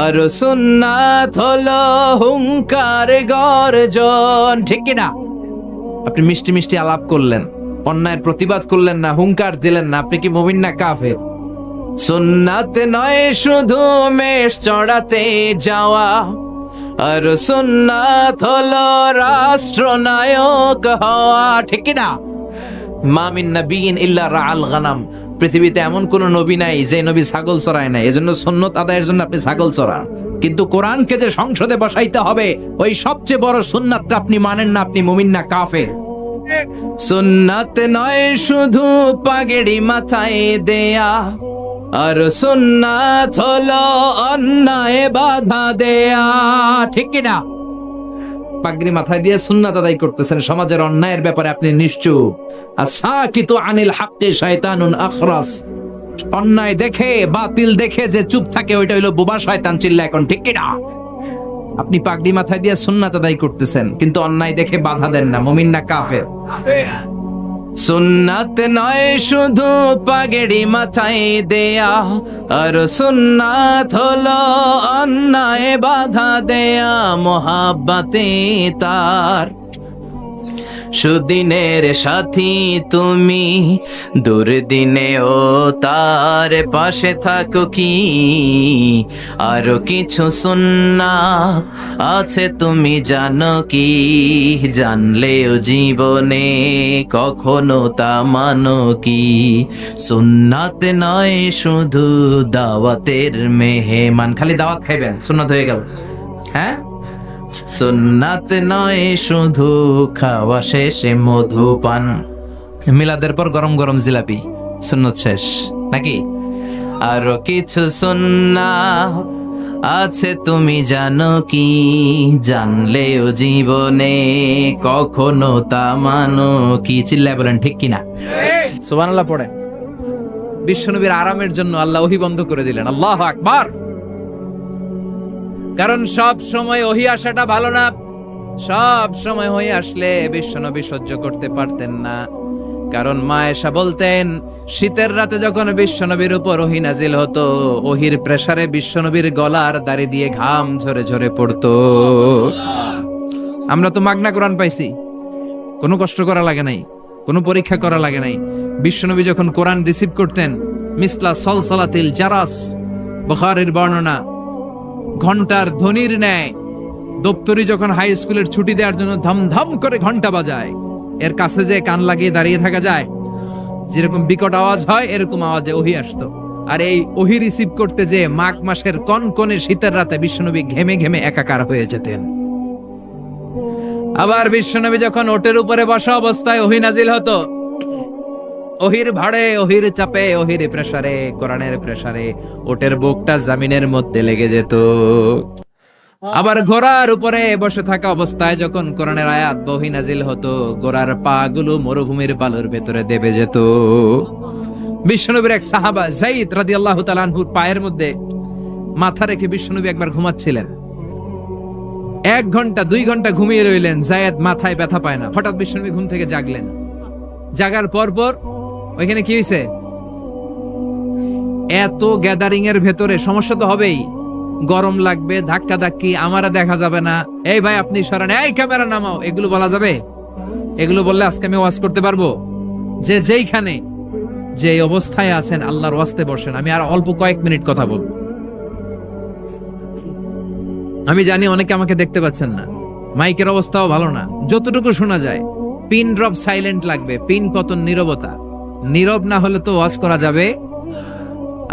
আর সুন্নাত হলো হুঙ্কার গর্জন। ঠিক কিনা? আপনি মিষ্টি মিষ্টি আলাপ করলেন, অন্যায়ের প্রতিবাদ করলেন না, হুঙ্কার দিলেন না, আপনি কি মুমিন না কাফের? সুন্নাত নয় শুধু মেষ চড়াতে যাওয়া, আর সুন্নাত হলো রাষ্ট্রনায়ক হওয়া। ঠিক কিনা? মা মিন নাবিয়্যিন ইল্লা রাআল গানাম, পৃথিবীতে এমন কোন নবী নাই যে নবী ছাগল চড়ায় নাই। এজন্য সুন্নত আদায়ের জন্য আপনি ছাগল চড়ান, কিন্তু কোরআনকে যে সংসদে বসাইতে হবে ওই সবচেয়ে বড় সুন্নাতটা আপনি মানেন না, আপনি মুমিন না কাফের। সুন্নাত নয় শুধু পাগড়ি মাথায় দেয়া, আর সুন্নাত হলো অন্যায় বাধা দেয়া। ঠিক কিনা? পাগড়ি মাথায় দিয়ে সুন্নাত আদায় করতেছেন, সমাজের অন্যায়ের ব্যাপারে আপনি নিশ্চুপ। আসাকিতু আনিল হাক্কি শায়তানুন আখরাস, অন্যায় দেখে, বাতিল দেখে যে চুপ থাকে ওইটা হইলো বোবা শয়তান। চিল্লা এখন ঠিক কিনা? আপনি পাগড়ি মাথায় দিয়ে সুন্নাত আদায় করতেছেন, কিন্তু অন্যায় দেখে বাধা দেন না, মুমিন না কাফের? সুন্নাত নয় শুধু পাগড়ি মাথায় দেয়া, আর সুন্নাত হলো অন্যায় বাধা দেয়া। মোহাব্বতে তার সুদিনের সাথী তুমি, দুর্দিনেও তার পাশে থাকো কি। আরো কিছু সুন্নাত আছে তুমি জানো কি, জানলেও জীবনে কখনো তা মানো কি। সুন্নাত নয় শুধু দাওয়াতের মেহমান, খালি দাওয়াত খাইবেন সুন্নাত হয়ে গেল, হ্যাঁ? সুন্নাত নয় শুধু খাওয়া শেষে মধুপান, মিলাদের পর গরম গরম জিলাপি, সুন্নত শেষ নাকি? আরো কিছু সুন্নাত আছে তুমি জানো কি, জানলেও জীবনে কখনো তা মানো কি। চিল্লায় বলেন ঠিক কিনা? সুবহানাল্লাহ পড়ে। বিশ্বনবীর আরামের জন্য আল্লাহ ওহী বন্ধ করে দিলেন। আল্লাহু আকবার। কারণ সব সময় ওহী আসাটা ভালো না। সব সময় ওহী আসলে বিশ্বনবী সহ্য করতে পারতেন না। কারণ মা আয়েশা বলতেন, শীতের রাতে যখন বিশ্বনবীর উপর ওহী নাজিল হতো, ওহীর প্রেসারে বিশ্বনবীর গলার দাড়ি দিয়ে ঘাম ঝরে ঝরে পড়তো। আমরা তো মাগনা কোরআন পাইছি, কোনো কষ্ট করা লাগে নাই, কোনো পরীক্ষা করা লাগে নাই। বিশ্বনবী যখন কোরআন রিসিভ করতেন, মিসলা সলসলাতিল জারাস, বুখারীর বর্ণনা, ঘন্টার ধ্বনির ন্যায় দপ্তরি যখন হাই স্কুলের ছুটি দেওয়ার জন্য ধামধাম করে ঘন্টা বাজায়, এর কাছে যে কান লাগিয়ে দাঁড়িয়ে থাকা যায়, যেরকম বিকট আওয়াজ হয় এরকম আওয়াজে ওহী আসতো। আর এই ওহী রিসিভ করতে যে মাঘ মাসের কনকনে শীতের রাতে বিশ্বনবী ঘেমে ঘেমে একাকার হয়ে যেতেন। আবার বিশ্বনবী যখন ওটের উপরে বসা অবস্থায় ওহী নাজিল হতো, ওহির ভাড়ে, ওহির চাপে, ওহির প্রেসারে, কোরআনের প্রেসারে ওটের বুকটা জমিনের মধ্যে লেগে যেত। আবার ঘোড়ার উপরে বসে থাকা অবস্থায় যখন কোরআনের আয়াত ওহী নাজিল হতো, ঘোড়ার পা গুলো মরুভূমির বালুর ভেতরে দেবে যেত। বিশ্বনবীর এক সাহাবা যায়েদ রাদিয়াল্লাহু তাআলা আনহুর পায়ের মধ্যে মাথা রেখে বিশ্বনবী একবার ঘুমাচ্ছিলেন। 1 ঘন্টা 2 ঘন্টা ঘুমিয়ে রইলেন, যায়েদ মাথায় ব্যথা পায় না। হঠাৎ বিশ্বনবী ঘুম থেকে জাগলেন। জাগার পর ওইখানে কি হয়েছে? এত গ্যাদারিং এর ভেতরে সমস্যা তো হবেই, গরম লাগবে, ধাক্কা ধাক্কি, আমারা দেখা যাবে না, এই ভাই আপনি সরেন, এই ক্যামেরা নামাও, এগুলো বলা যাবে? এগুলো বললে আজকে আমি ওয়াজ করতে পারবো? যে যেইখানে যে অবস্থায় আছেন আল্লাহর ওয়াস্তে বসেন। আমি আর অল্প কয়েক মিনিট কথা বলবো। আমি জানি অনেকে আমাকে দেখতে পাচ্ছেন না, মাইকের অবস্থাও ভালো না, যতটুকু শোনা যায় পিন ড্রপ সাইলেন্ট লাগবে, পিন পতন নীরবতা। নীরব না হলে তো ওয়াজ করা যাবে?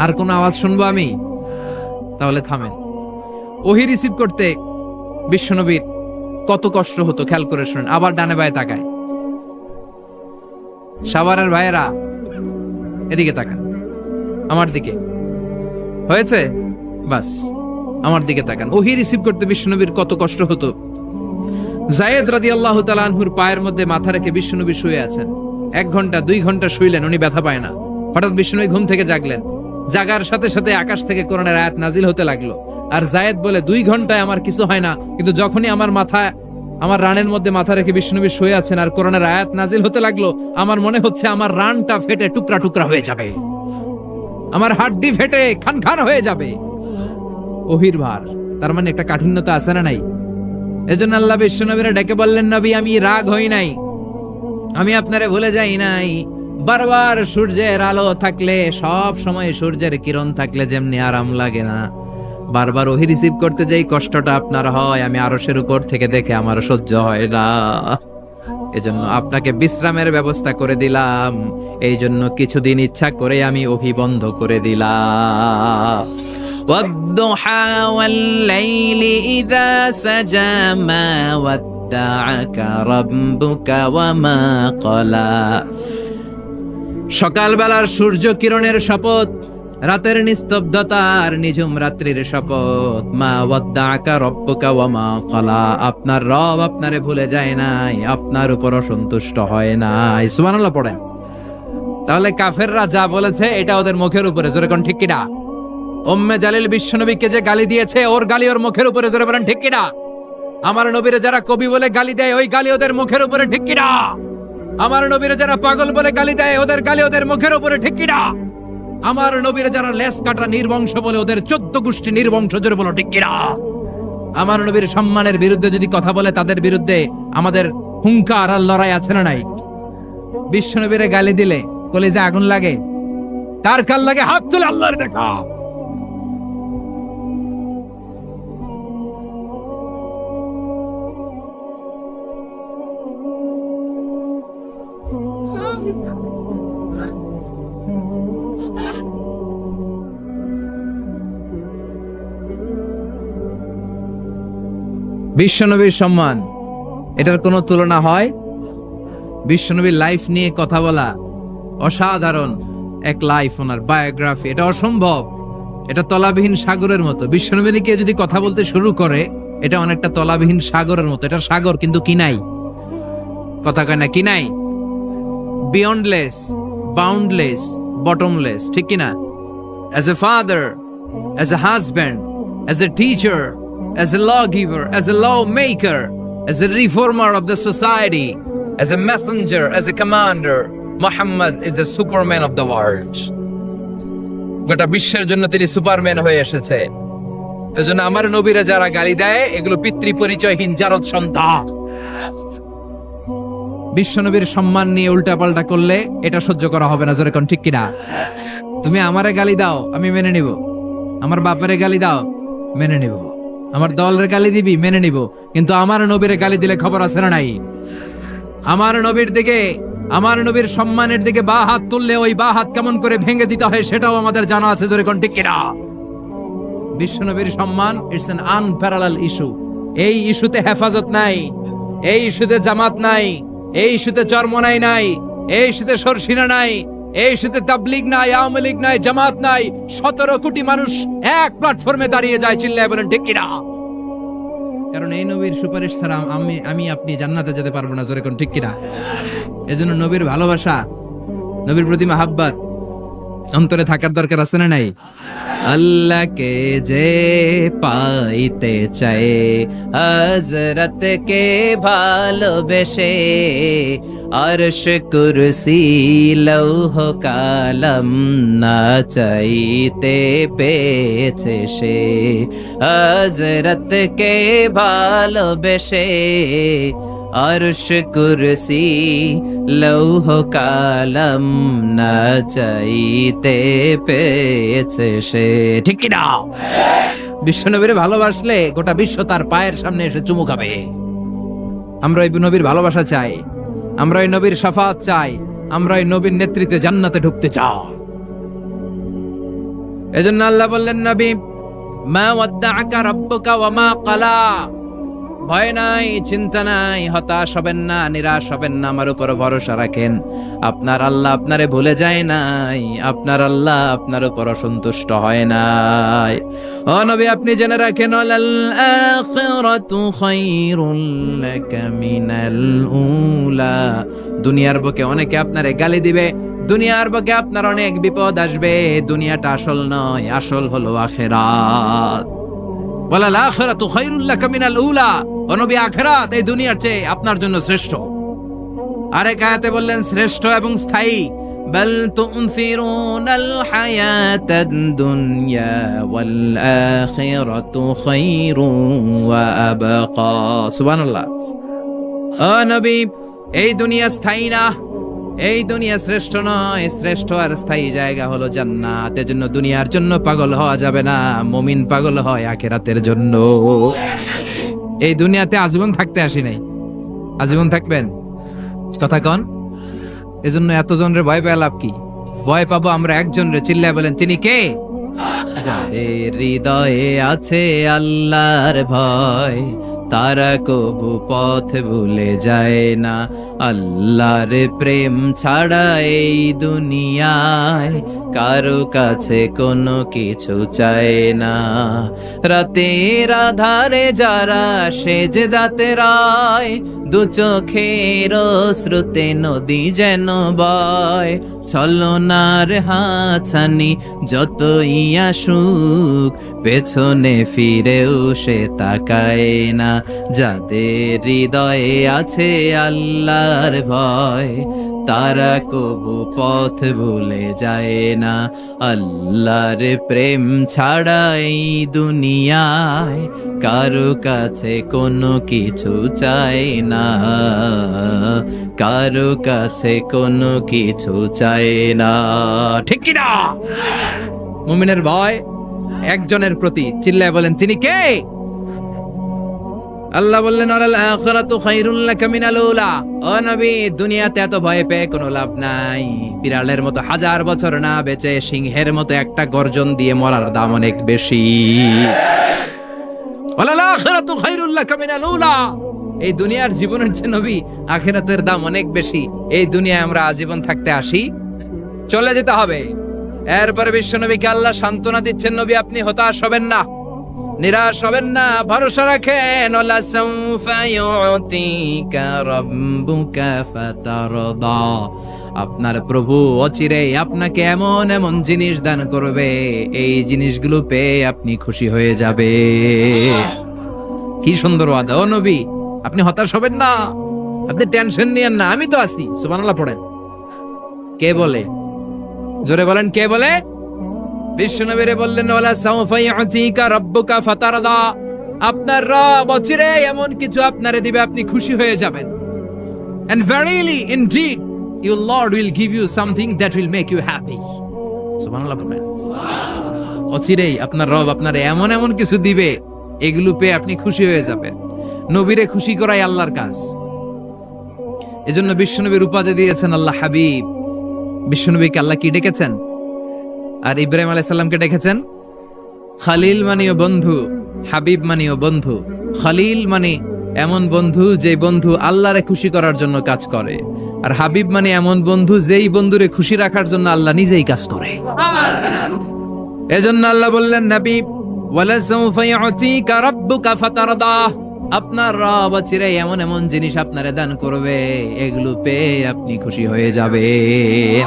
আর কোন আওয়াজ শুনবো আমি? তাহলে থামেন। ওহী রিসিভ করতে বিশ্বনবীর কত কষ্ট হতো খেয়াল করে শুনেন। আবার ডানে বায়ে তাকায়। সাভারের ভাইয়েরা এদিকে তাকান, আমার দিকে হয়েছে, বাস আমার দিকে তাকান। ওহী রিসিভ করতে বিশ্বনবীর কত কষ্ট হতো। যায়েদ রাদিয়াল্লাহু তাআলা আনহুর পায়ের মধ্যে মাথা রেখে বিশ্বনবী শুয়ে আছেন। 1 ঘন্টা 2 ঘন্টা শুইলেন, উনি ব্যথা পায় না। হঠাৎ বিশ্বনবী ঘুম থেকে জাগলেন। জাগার সাথে সাথে আকাশ থেকে কোরআনের আয়াত নাজিল হতে লাগলো। আর যায়েদ বলে, 2 ঘন্টায় আমার কিছু হয় না, কিন্তু যখনই আমার রানের মধ্যে মাথা রেখে বিশ্বনবী শুয়ে আছেন আর কোরআনের আয়াত নাজিল হতে লাগলো, আমার মনে হচ্ছে আমার রানটা ফেটে টুকরা টুকরা হয়ে যাবে, আমার হাড্ডি ফেটে খান খান হয়ে যাবে। ওহীর ভার, তার মানে একটা কাঠিন্যতা আছে না নাই? এজন্য আল্লাহ বিশ্বনবীরে ডেকে বললেন, নবী আমি রাগ হই নাই, আমি আপনারে ভুলে যাই নাই। বারবার সূর্যের আলো থাকলে, সব সময় সূর্যের কিরণ থাকলে যেমনি আরাম লাগে না, বারবার ওহী রিসিভ করতে যেই কষ্টটা আপনার হয়, আমি আরশের উপর থেকে দেখে আমার সহ্য হয় না। এজন্য আপনাকে বিশ্রামের ব্যবস্থা করে দিলাম। এই জন্য কিছুদিন ইচ্ছা করে আমি ওহী বন্ধ করে দিলাম। والضحى والليل إذا سجى ما ودعك ربك وما قلى। সকালবেলার সূর্য কিরণের শপথ, রাতের নিস্তব্ধতার নিঝুম রাত্রির শপথ। মা ওয়াদ্দাআকা রব্বুকা ওয়া মা ক্বালা। আপনার রব আপনারে ভুলে যায় নাই, আপনার উপর অসন্তুষ্ট হয় নাই। সুবহানাল্লাহ পড়েন। তাহলে কাফেররা যা বলেছে এটা ওদের মুখের উপরে, জোরে কোন ঠিক কিনা? উম্মে জালিল বিশ্বনবীকে যে গালি দিয়েছে, ওর গালি ওর মুখের উপরে, জোরে বলেন ঠিক কিনা? আমার নবীরে যারা কবি বলে গালি দেয়, ওই গালি ওদের মুখের উপরে, ঠিক কিনা? আমার নবীরে যারা পাগল বলে গালি দেয়, ওদের গালি ওদের মুখের উপরে, ঠিক কিনা? আমার নবীরে যারা লেস কাটা নির্বংশ বলে, ওদের 14 গোষ্ঠী নির্বংশ, জোরে বলো ঠিক কিনা? আমার নবীর সম্মানের বিরুদ্ধে যদি কথা বলে, তাদের বিরুদ্ধে আমাদের হুঙ্কার আর লড়াই আছে না নাই? বিশ্বনবীরে গালি দিলে কলিজা আগুন লাগে? কার কার লাগে? হাত তুলে আল্লাহর দেখা। বিশ্বনবীর সম্মান, এটার কোনো তুলনা হয়? বিশ্বনবীর লাইফ নিয়ে কথা বলা, অসাধারণ এক লাইফ, ওনার বায়োগ্রাফি, এটা অসম্ভব। এটা তলাবিহীন সাগরের মতো। বিশ্বনবী নিয়ে কেউ যদি কথা বলতে শুরু করে, এটা অনেকটা তলাবিহীন সাগরের মতো। এটা সাগর কিন্তু কি নাই, কথা কয় না, কি নাই? বিয়ন্ডলেস, বাউন্ডলেস, বটমলেস, ঠিক কিনা? As a father, as a husband, as a teacher, as a lawgiver, as a lawmaker, as a reformer of the society, as a messenger, as a commander, Muhammad is the superman of the world. গোটা বিশ্বের জন্য তিনি Superman হয়ে এসেছে। এজন্য আমার নবীরা যারা গালি দেয়, এগুলো পিতৃ পরিচয়হীন জারদ সন্তান। বিশ্বনবীর সম্মান নিয়ে উল্টাপাল্টা করলে এটা সহ্য করা হবে না, জোরে কোন ঠিক কিনা? তুমি আমারে গালি দাও, আমি মেনে নিব। আমার বাপারে গালি দাও, মেনে নিব। আমার দলের গালি দিবি, মেনে নিব। কিন্তু আমার নবীর গালি দিলে খবর আছে না নাই? আমার নবীর দিকে, আমার নবীর সম্মানের দিকে বা হাত তুললে ওই বা হাত কেমন করে ভেঙে দিতে হয় সেটাও আমাদের জানা আছে, জোরে কোন ঠিক কিনা? বিশ্ব নবীর সম্মান, ইটস অ্যান আনপ্যারালাল ইস্যু। এই ইস্যুতে হেফাজত নাই, এই ইস্যুতে জামাত নাই, এই ইস্যুতে চরমনাই নাই, এই ইস্যুতে সরসিনা নাই, এই ইস্যুতে তাবলীগ নাই, আওয়ামী লীগ নাই, জামাত নাই। 17 কোটি মানুষ এক প্ল্যাটফর্মে দাঁড়িয়ে যায়, চিল্লায় বলেন ঠিক কিনা? কারণ এই নবীর সুপারিশ ছাড়া আমি আপনি জান্নাতে যেতে পারবো না, জোরে কোন ঠিক কিনা? এজন্য নবীর ভালোবাসা, নবীর প্রতি মাহাব্বত অন্তরে থাকার দরকার আছে না নাই? আল্লাহকে যে পাইতে চায়, হযরতকে ভালোবেসে, আরশ কুরসি লৌহ কালাম না চাইতে পেয়েছে সে। হযরতকে ভালোবেসে, আরশ কুরসি লৌহ কালাম না চাইতে পেয়েছে সে, ঠিক কি না? বিশ্বনবীর ভালোবাসলে গোটা বিশ্ব তার পায়ের সামনে এসে চুমু খাবে। আমরা ওই নবীর ভালোবাসা চাই, আমরা ওই নবীর শাফাত চাই, আমরা ওই নবীর নেতৃত্বে জান্নাতে ঢুকতে চাই। এজন্য আল্লাহ বললেন, নবী, মা ওয়াদ্দাআকা রাব্বুকা ওয়া মা ক্বালা। ভয় নাই, চিন্তা নাই, হতাশ হবেন না, নিরাশ হবেন না, আমার উপর ভরসা রাখেন। আপনার আল্লাহ আপনারে ভুলে যায় নাই, আপনার আল্লাহ আপনার উপর অসন্তুষ্ট হয় নাই। ও নবী, আপনি জেনে রাখেন, আল আখিরাতু খায়রুল লাকা মিনাল উলা। দুনিয়ার বুকে অনেকে আপনারে গালি দিবে, দুনিয়ার বুকে আপনার অনেক বিপদ আসবে। দুনিয়াটা আসল নয়, আসল হলো আখিরাত। ওয়ালাল আখিরাতু খায়রুল লাকা মিনাল উলা। ও নবী, আখিরাত এই দুনিয়ার চেয়ে আপনার জন্য শ্রেষ্ঠ। আরেক আয়াতে বললেন শ্রেষ্ঠ এবং স্থায়ী। বাল তুনসিরুনাল হায়াতাদ দুনিয়া ওয়াল আখিরাতু খায়রুন ওয়া আবকা। সুবহানাল্লাহ। ও নবী, এই দুনিয়া স্থায়ী না, এই দুনিয়া শ্রেষ্ঠ নয়, শ্রেষ্ঠ আর স্থায়ী জায়গা হলো জান্নাত। এজন্য দুনিয়ার জন্য পাগল হওয়া যাবে না, মুমিন পাগল হয় আখিরাতের জন্য। এই দুনিয়াতে আজীবন থাকতে আসি নাই, আজীবন থাকবেন, কথা কন। এজন্য এতজনের ভয় পেয়ে লাভ কি? ভয় পাবো আমরা একজনের, চিল্লায় বলেন তিনি কে? যাদের হৃদয়ে আছে আল্লাহর ভয়, তারা কবু পথ ভুলে যায় না। আল্লাহর প্রেম ছাড়া এই দুনিয়ায় কারো কাছে কোনো কিছু চায় না। রাতের আধারে যারা সেজদাতে রায়, দু চোখের শ্রুতে নদী যেন বয়। ছলনার হাতছানি যতই আসুক, পেছনে ফিরেও সে তাকায় না। যাদের হৃদয়ে আছে আল্লাহর ভয়, তারা কবু পথ ভুলে যায় না। আল্লাহর প্রেম ছাড়া এই দুনিয়ায় কারো কাছে কোনো কিছু চাই না, কারো কাছে কোনো কিছু চাই না। ঠিক কি না? মুমিনের ভয় একজনের প্রতি, চিল্লায় বলেন তিনি কে? আল্লাহ বললেন আল আখিরাতু খায়রুল লাকা মিনাল উলা। ও নবী, দুনিয়াতে এত ভয় পেয়ে কোনো লাভ নাই। বিড়ালের মতো 1000 বছর না বেঁচে সিংহের মতো একটা গর্জন দিয়ে মরার দাম অনেক বেশি। আল আখিরাতু খায়রুল লাকা মিনাল উলা। এই দুনিয়ার জীবনের চেয়ে নবী আখিরাতের দাম অনেক বেশি। এই দুনিয়ায় আমরা আজীবন থাকতে আসি, চলে যেতে হবে। এরপরে বিশ্বনবীকে আল্লাহ সান্ত্বনা দিচ্ছেন, নবী আপনি হতাশ হবেন না, নিরাশ হবেন না, ভরসা রাখেন। ওয়ালা সাউফা ইউতিকা রাব্বুকা ফাতারদা। আপনার প্রভু অচিরেই আপনাকে এমন এমন জিনিস দান করবে, এই জিনিসগুলো পেয়ে আপনি খুশি হয়ে যাবে। কি সুন্দর ওয়াদা। ও নবী, আপনি হতাশ হবেন না, আপনি টেনশন নিয়েন না, আমি তো আছি। সুবহানাল্লাহ পড়েন। কে বলে? জোরে বলেন, কে বলে? বিশ্বনবীরে বললেন ওয়ালা সাউফা ইউতিকা রাব্বুকা ফাতারদা। আপনার রব অচিরেই এমন কিছু আপনারে দিবে, আপনি খুশি হয়ে যাবেন। And verily indeed your Lord will give you something that will make you happy. সুবহানাল্লাহ বলেন। অচিরেই আপনার রব আপনারে এমন এমন কিছু দিবে, এগুলো পেয়ে আপনি খুশি হয়ে যাবেন। নবীরে খুশি করাই আল্লাহর কাজ। এজন্য বিশ্বনবীর উপাধি দিয়েছেন আল্লাহ হাবিব। বিশ্বনবীকে আল্লাহ কি ডেকেছেন? আর ইব্রাহিম আলাইহিস সালামকে ডেকেছেন খালিল মানেও বন্ধু, হাবিব মানেও বন্ধু। খালিল মানে এমন বন্ধু যে বন্ধু আল্লাহরে খুশি করার জন্য কাজ করে, আর হাবিব মানে এমন বন্ধু যেই বন্ধুরে খুশি রাখার জন্য আল্লাহ নিজেই কাজ করে। এজন্য আল্লাহ বললেন নবী ওয়ালা সাউফা ইউতিকা রাব্বুকা ফাতারদা। আপনার রব চিরে এমন এমন জিনিস আপনারে দান করবে, এগুলো পেয়ে আপনি খুশি হয়ে যাবেন।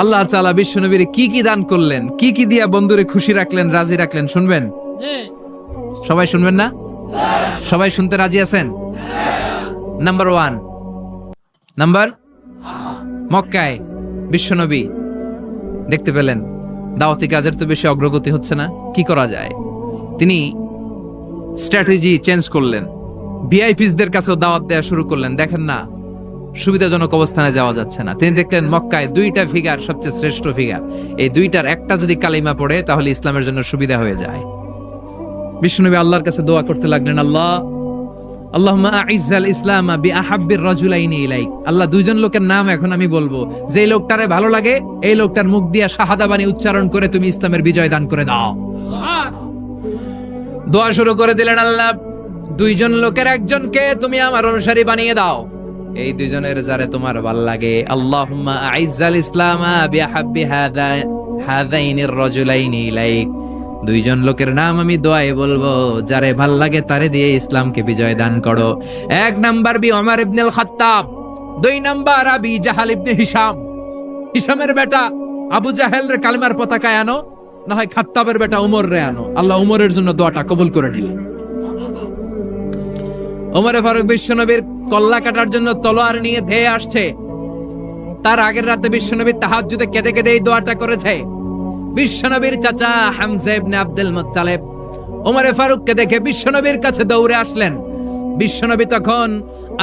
আল্লাহ তাআলা বিশ্বনবীরে কি কি দান করলেন, কি কি দিয়া বন্ধুরে খুশি রাখলেন, রাজি রাখলেন, শুনবেন? সবাই শুনবেন না? সবাই শুনতে রাজি আছেন? নাম্বার 1, মক্কায় বিশ্বনবী দেখতে পেলেন দাওয়াতি কাজের তো বেশি অগ্রগতি হচ্ছে না, কি করা যায়? তিনি স্ট্র্যাটেজি চেঞ্জ করলেন, ভিআইপিসদের কাছেও দাওয়াত দেওয়া শুরু করলেন। দেখেন না, সুবিধাজনক অবস্থানে যাওয়া যাচ্ছে না। তিনি দেখলেন মক্কায় 2টা ফিগার সবচেয়ে শ্রেষ্ঠ ফিগার, এই 2টার একটা যদি কালিমা পড়ে তাহলে ইসলামের জন্য সুবিধা হয়ে যায়। বিশ্বনবী আল্লাহর কাছে দোয়া করতে লাগলেন, আল্লাহুম্মা আইজ্জাল ইসলামা বিআহাব্বির রাজুলাইনি ইলাইক। আল্লাহ, 2জন লোকের নাম এখন আমি বলবো, যে লোকটারে ভালো লাগে এই লোকটার মুখ দিয়া শাহাদা বাণী উচ্চারণ করে তুমি ইসলামের বিজয় দান করে দাও। দোয়া শুরু করে দিলেন, আল্লাহ 2জন লোকের একজনকে তুমি আমার অনুসারী বানিয়ে দাও, এই 2জনের যারে তোমার ভাল লাগে। আল্লাহুম্মা আইজ্জাল ইসলামা বিআহাব্বি হাযাইনির রাজুলাইনি ইলাইক। 2জন লোকের নাম আমি দোয়ায় বলবো, যারে ভাল লাগে তারে দিয়ে ইসলামকে বিজয় দান করো। 1 নাম্বার ওমর ইবনে খাত্তাব, 2 নাম্বার আবি জাহাল ইবনে হিশাম। হিশামের বেটা আবু জাহেল রে কালিমার পতাকায় আনো, না হয় খাত্তাবের বেটা উমর রে আনো। আল্লাহ উমরের জন্য দোয়াটা কবুল করে নিলেন। ওমরে ফারুক বিশ্বনবীর কল্লা কাটার জন্য তলোয়ার নিয়ে ধেয়ে আসছে। তার আগের রাতে বিশ্বনবী তাহাজ্জুদে কেঁদে কেঁদে এই দোয়াটা করেছে। বিশ্বনবীর চাচা হামজা ইবনে আব্দুল মুত্তালিব ওমরে ফারুককে দেখে বিশ্বনবীর কাছে দৌড়ে আসলেন। বিশ্বনবী তখন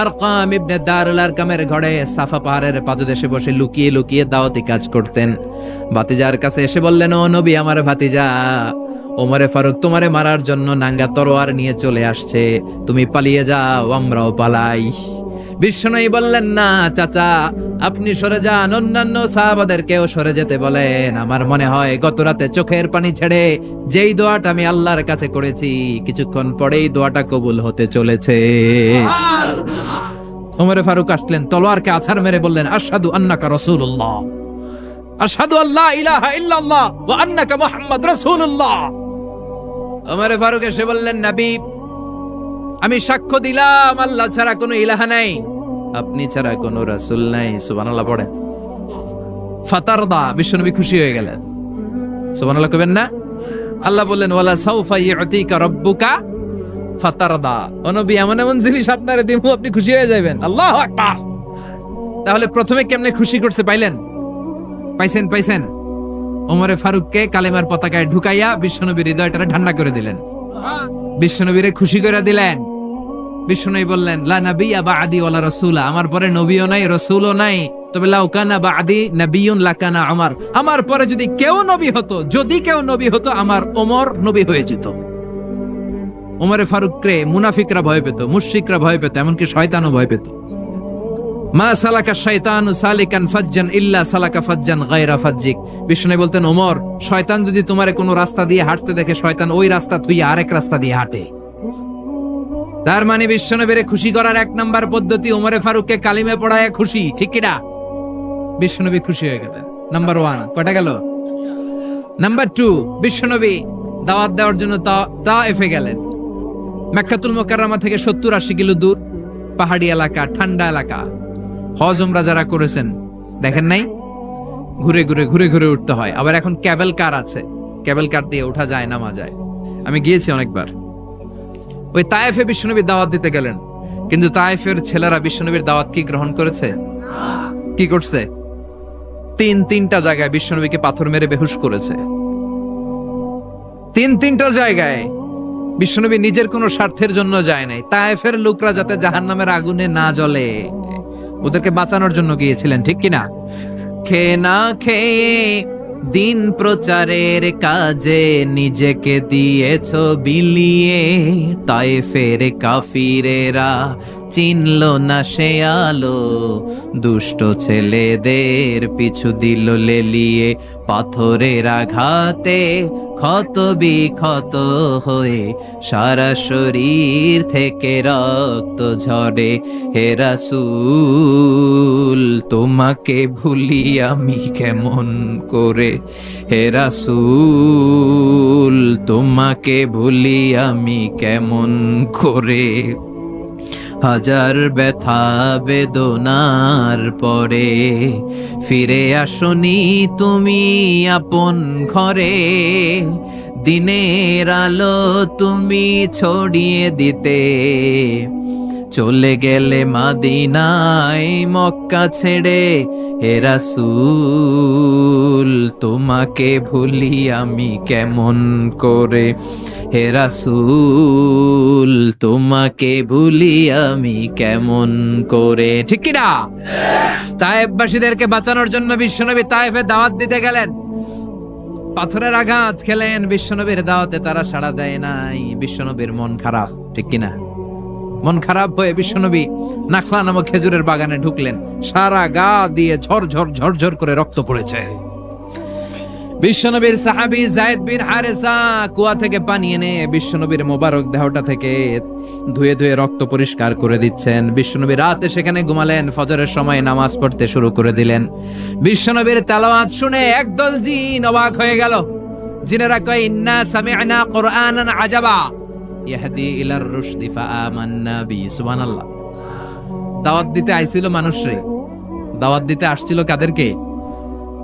আরকাম ইবনে দারুল আরকামের ঘরে সাফা পাহাড়ের পাদদেশে বসে লুকিয়ে লুকিয়ে দাওয়াতি কাজ করতেন। ভাতিজার কাছে এসে বললেন, ও নবী, আমার ভাতিজা ওমরে ফারুক তোমারে মারার জন্য নাঙ্গা তরোয়ার নিয়ে চলে আসছে, তুমি পালিয়ে যাও, আমরাও পালাই। বিশ্বনবী বললেন, না চাচা, আপনি সরে যান, অন্যান্য সাহাবাদেরকেও সরে যেতে বলেন। আমার মনে হয় গত রাতে চোখের পানি ছেড়ে যেই দোয়াটা আমি আল্লাহর কাছে করেছি, কিছুক্ষণ পরেই দোয়াটা কবুল হতে চলেছে। ওমরে ফারুক আসলেন, তলোয়ারকে আছাড় মেরে বললেন, আশহাদু আন্নাকা রাসূলুল্লাহ, আশহাদু আল্লা ইলাহা ইল্লাল্লাহ ওয়া আন্নাকা মুহাম্মদ রাসূলুল্লাহ। ওমরে ফারুক এসে বললেন, নবী, আমি সাক্ষ্য দিলাম আল্লাহ ছাড়া কোনো ইলাহা নাই, আপনি ছাড়া কোনো রাসূল নাই। সুবহানাল্লাহ পড়ে। ফাতারদা, বিশ্বনবী খুশি হয়ে গেলেন। সুবহানাল্লাহ কইবেন না? আল্লাহ বললেন, ওয়ালা সাউফা ইউতিকা রাব্বুকা ফাতারদা। ও নবী, এমন এমন জিনিস আপনারে দিমু, আপনি খুশি হয়ে যাবেন। আল্লাহু আকবার। তাহলে প্রথমে কেমনে খুশি করছে পাইলেন? পাইছেন? ওমরে ফারুককে কালেমার পতাকায় ঢুকাইয়া বিশ্বনবীর হৃদয়টারে ঠান্ডা করে দিলেন, বিশ্বনবীরে খুশি করে দিলেন। বিশ্বনবী বললেন, লা নাবিয়্যা বা'দি ওয়ালা রাসূলা, আমার পরে নবীও নাই রাসূলও নাই, তবে লাউ কানা বা'দি নাবিয়্যুন লাকানা উমর, আমার পরে যদি কেউ নবী হতো আমার ওমর নবী হয়ে যেত। ওমরে ফারুককে মুনাফিকরা ভয় পেত, মুশরিকরা ভয় পেত, এমনকি শয়তানও ভয় পেত। মা সালাকা শাইতানু সালিকান ফাজ্জান ইল্লা সালাকা ফাজ্জান গায়রা ফাজ্জিক। বিষ্ণু বলতেন, ওমর, শয়তান যদি তোমারে কোনো রাস্তা দিয়ে হাঁটতে দেখে, শয়তান ওই রাস্তা থুইয়া আরেক রাস্তা দিয়ে হাঁটে। তার মানে বিশ্বনবীরে খুশি করার এক নাম্বার পদ্ধতি ওমরে ফারুককে কালিমে পড়ায় খুশি, ঠিক কিনা? বিশ্বনবী খুশি হয়ে গেলেন। নাম্বার 1 কয়টা গেল? নাম্বার 2, বিশ্বনবী দাওয়াত দেওয়ার জন্য তায়েফে গেলেন। মক্কাতুল মুকাররমা থেকে 70-80 কিলো দূর, পাহাড়ি এলাকা, ঠান্ডা এলাকা। হজ উমরা যারা করেছেন দেখেন নাই, ঘুরে উঠতে হয়। আবার এখন ক্যাবেল কার আছে, ক্যাবেল কার দিয়ে ওঠা যায়, নামা যায়। আমি গিয়েছি অনেকবার। ওই তায়েফে বিশ্বনবী দাওয়াত দিতে গেলেন, কিন্তু তায়েফের ছেলেরা বিশ্বনবীর দাওয়াত কি গ্রহণ করেছে? কি করছে? তিনটা জায়গায় বিশ্বনবীকে পাথর মেরে বেহুশ করেছে। তিনটা জায়গায় বিশ্বনবী নিজের কোনো স্বার্থের জন্য যায় নাই, তায়েফের লোকরা যাতে জাহান্নামের আগুনে না জ্বলে ওদেরকে বাঁচানোর জন্য গিয়েছিলেন, ঠিক কিনা? খেয়ে না খেয়ে দিন প্রচারের কাজে নিজেকে দিয়েছ বিলিয়ে, তায়েফের কাফিরেরা চিনল না সে আলো, দুষ্ট ছেলেদের পিছু দিল লেলিয়ে, পাথরের আঘাতে ক্ষত বিক্ষত হয়ে সারা শরীর থেকে রক্ত ঝরে। হে রাসূল, তোমাকে ভুলি আমি কেমন করে, হে রাসূল, তোমাকে ভুলি আমি কেমন করে। হাজার ব্যথা বেদনার পরে ফিরে আসনি তুমি আপন ঘরে, দিনের আলো তুমি ছড়িয়ে দিতে, চলে গেলে মদিনায় মক্কা ছেড়ে। হে রাসূল, তোমাকে ভুলি আমি কেমন করে, হে রাসূল, তোমাকে ভুলি আমি কেমন করে, ঠিক কি না? তায়েফবাসীদেরকে বাঁচানোর জন্য বিশ্বনবী তায়েফে দাওয়াত দিতে গেলেন। পাথরের আঘাত খেলেন, বিশ্বনবীর দাওয়াতে তারা সাড়া দেয় নাই। বিশ্বনবীর মন খারাপ, ঠিক কিনা? মন খারাপ হয়ে বিশ্বনবী নাখলা নামক খেজুরের বাগানে ঢুকলেন। সারা গা দিয়ে ঝরঝর করে রক্ত পড়েছে। বিশ্বনবীর সাহাবী যায়েদ বিন হারেসা কুয়া থেকে পানি এনে বিশ্বনবীর মোবারক দেহটা থেকে ধুয়ে রক্ত পরিষ্কার করে দিচ্ছেন। বিশ্বনবী রাতে সেখানে ঘুমালেন, ফজরের সময় নামাজ পড়তে শুরু করে দিলেন। বিশ্বনবীর তেলাওয়াত শুনে একদল জিন অবাক হয়ে গেল। জিনেরা কয়, ইন্না সামি'না কুরআনান আজাবা ইয়াহদি ইলার রুশদি ফাআমান্না বি। সুবহানাল্লাহ। দাওয়াত দিতে আইছিল মানুষরে, দাওয়াত দিতে আসছিল কাদেরকে?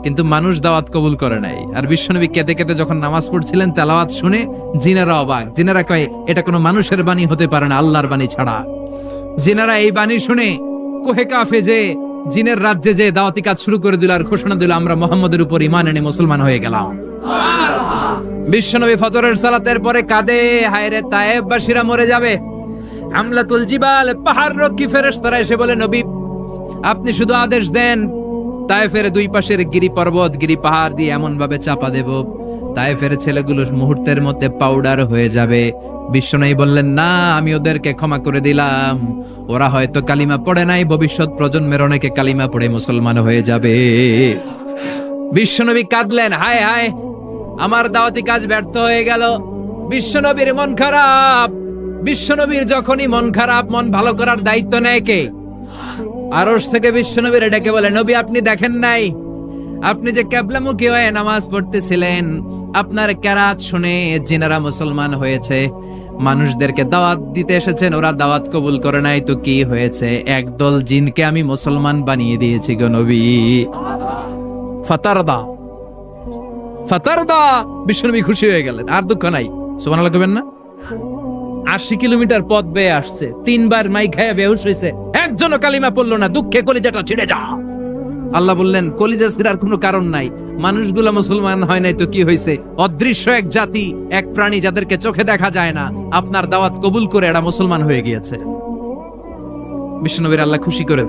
কিন্তু মানুষ দাওয়াত কবুল করে নাই। আর বিশ্বনবী কেঁদে কেঁদে যখন নামাজ পড়ছিলেন, তেলাওয়াত শুনে জিনেরা অবাক। জিনেরা কয়, এটা কোনো মানুষের বাণী হতে পারে না, আল্লাহর বাণী ছাড়া। জিনেরা এই বাণী শুনে কোহে কাফে যে জিনের রাজ্যে যে দাওয়াতি কাজ শুরু করে দিল আর ঘোষণা দিল, আমরা মুহাম্মদের উপর ঈমান এনে মুসলমান হয়ে গেলাম। বিশ্বনবী ফজরের সালাতের পরে কাঁদে, হায় রে তায়েফবাসীরা মরে যাবে। হামলাতুল জিবাল, পাহাড় রক্ষী ফেরেশতারা এসে বলে, নবী আপনি শুধু আদেশ দেন, তায়েফের দুই পাশের গিরি পর্বত, গিরি পাহাড় দিয়ে এমন ভাবে চাপা দেব, তায়েফের ছেলেগুলো মুহূর্তের মধ্যে পাউডার হয়ে যাবে। বিশ্বনবী বললেন, না, আমি ওদেরকে ক্ষমা করে দিলাম। ওরা হয়তো কালিমা পড়ে নাই, ভবিষ্যৎ প্রজন্মের অনেকে কালিমা পড়ে মুসলমান হয়ে যাবে। বিশ্বনবী কাঁদলেন, হায় হায়, আমার দাওয়াতি কাজ ব্যর্থ হয়ে গেল। বিশ্বনবীর মন খারাপ। বিশ্বনবীর যখনই মন খারাপ, মন ভালো করার দায়িত্ব নেয় কে? আরশ থেকে বিশ্বনবীর ডেকে বলে, নবী আপনি দেখেন নাই, আপনি যে কিবলামুখী হয়ে নামাজ পড়তেছিলেন, আপনার কেরাত শুনে জিনেরা মুসলমান হয়েছে। মানুষদেরকে দাওয়াত দিতে এসেছেন, ওরা দাওয়াত কবুল করে নাই, তো কি হয়েছে? একদল জিনকে আমি মুসলমান বানিয়ে দিয়েছি গো নবী। ফাতারদা বিশ্বনবী খুশি হয়ে গেলেন, আর দুঃখ নাই। সুবহানাল্লাহ কইবেন না? 80 কিলোমিটার পথ বেয়ে আসছে, 3বার মাই খায়া বেহুশ হয়েছে, একজনও কালিমা পড়লো না, দুঃখে কলিজাটা ছিঁড়ে যা। আল্লাহ বললেন কলিজা ছিঁড়ার কোনো কারণ নাই, মানুষগুলো মুসলমান হয় নাই তো কি হয়েছে, অদৃশ্য এক জাতি, এক প্রাণী যাদেরকে চোখে দেখা যায় না, আপনার দাওয়াত কবুল করে এরা মুসলমান হয়ে গিয়েছে। বিশ্বনবীর আল্লাহ খুশি করে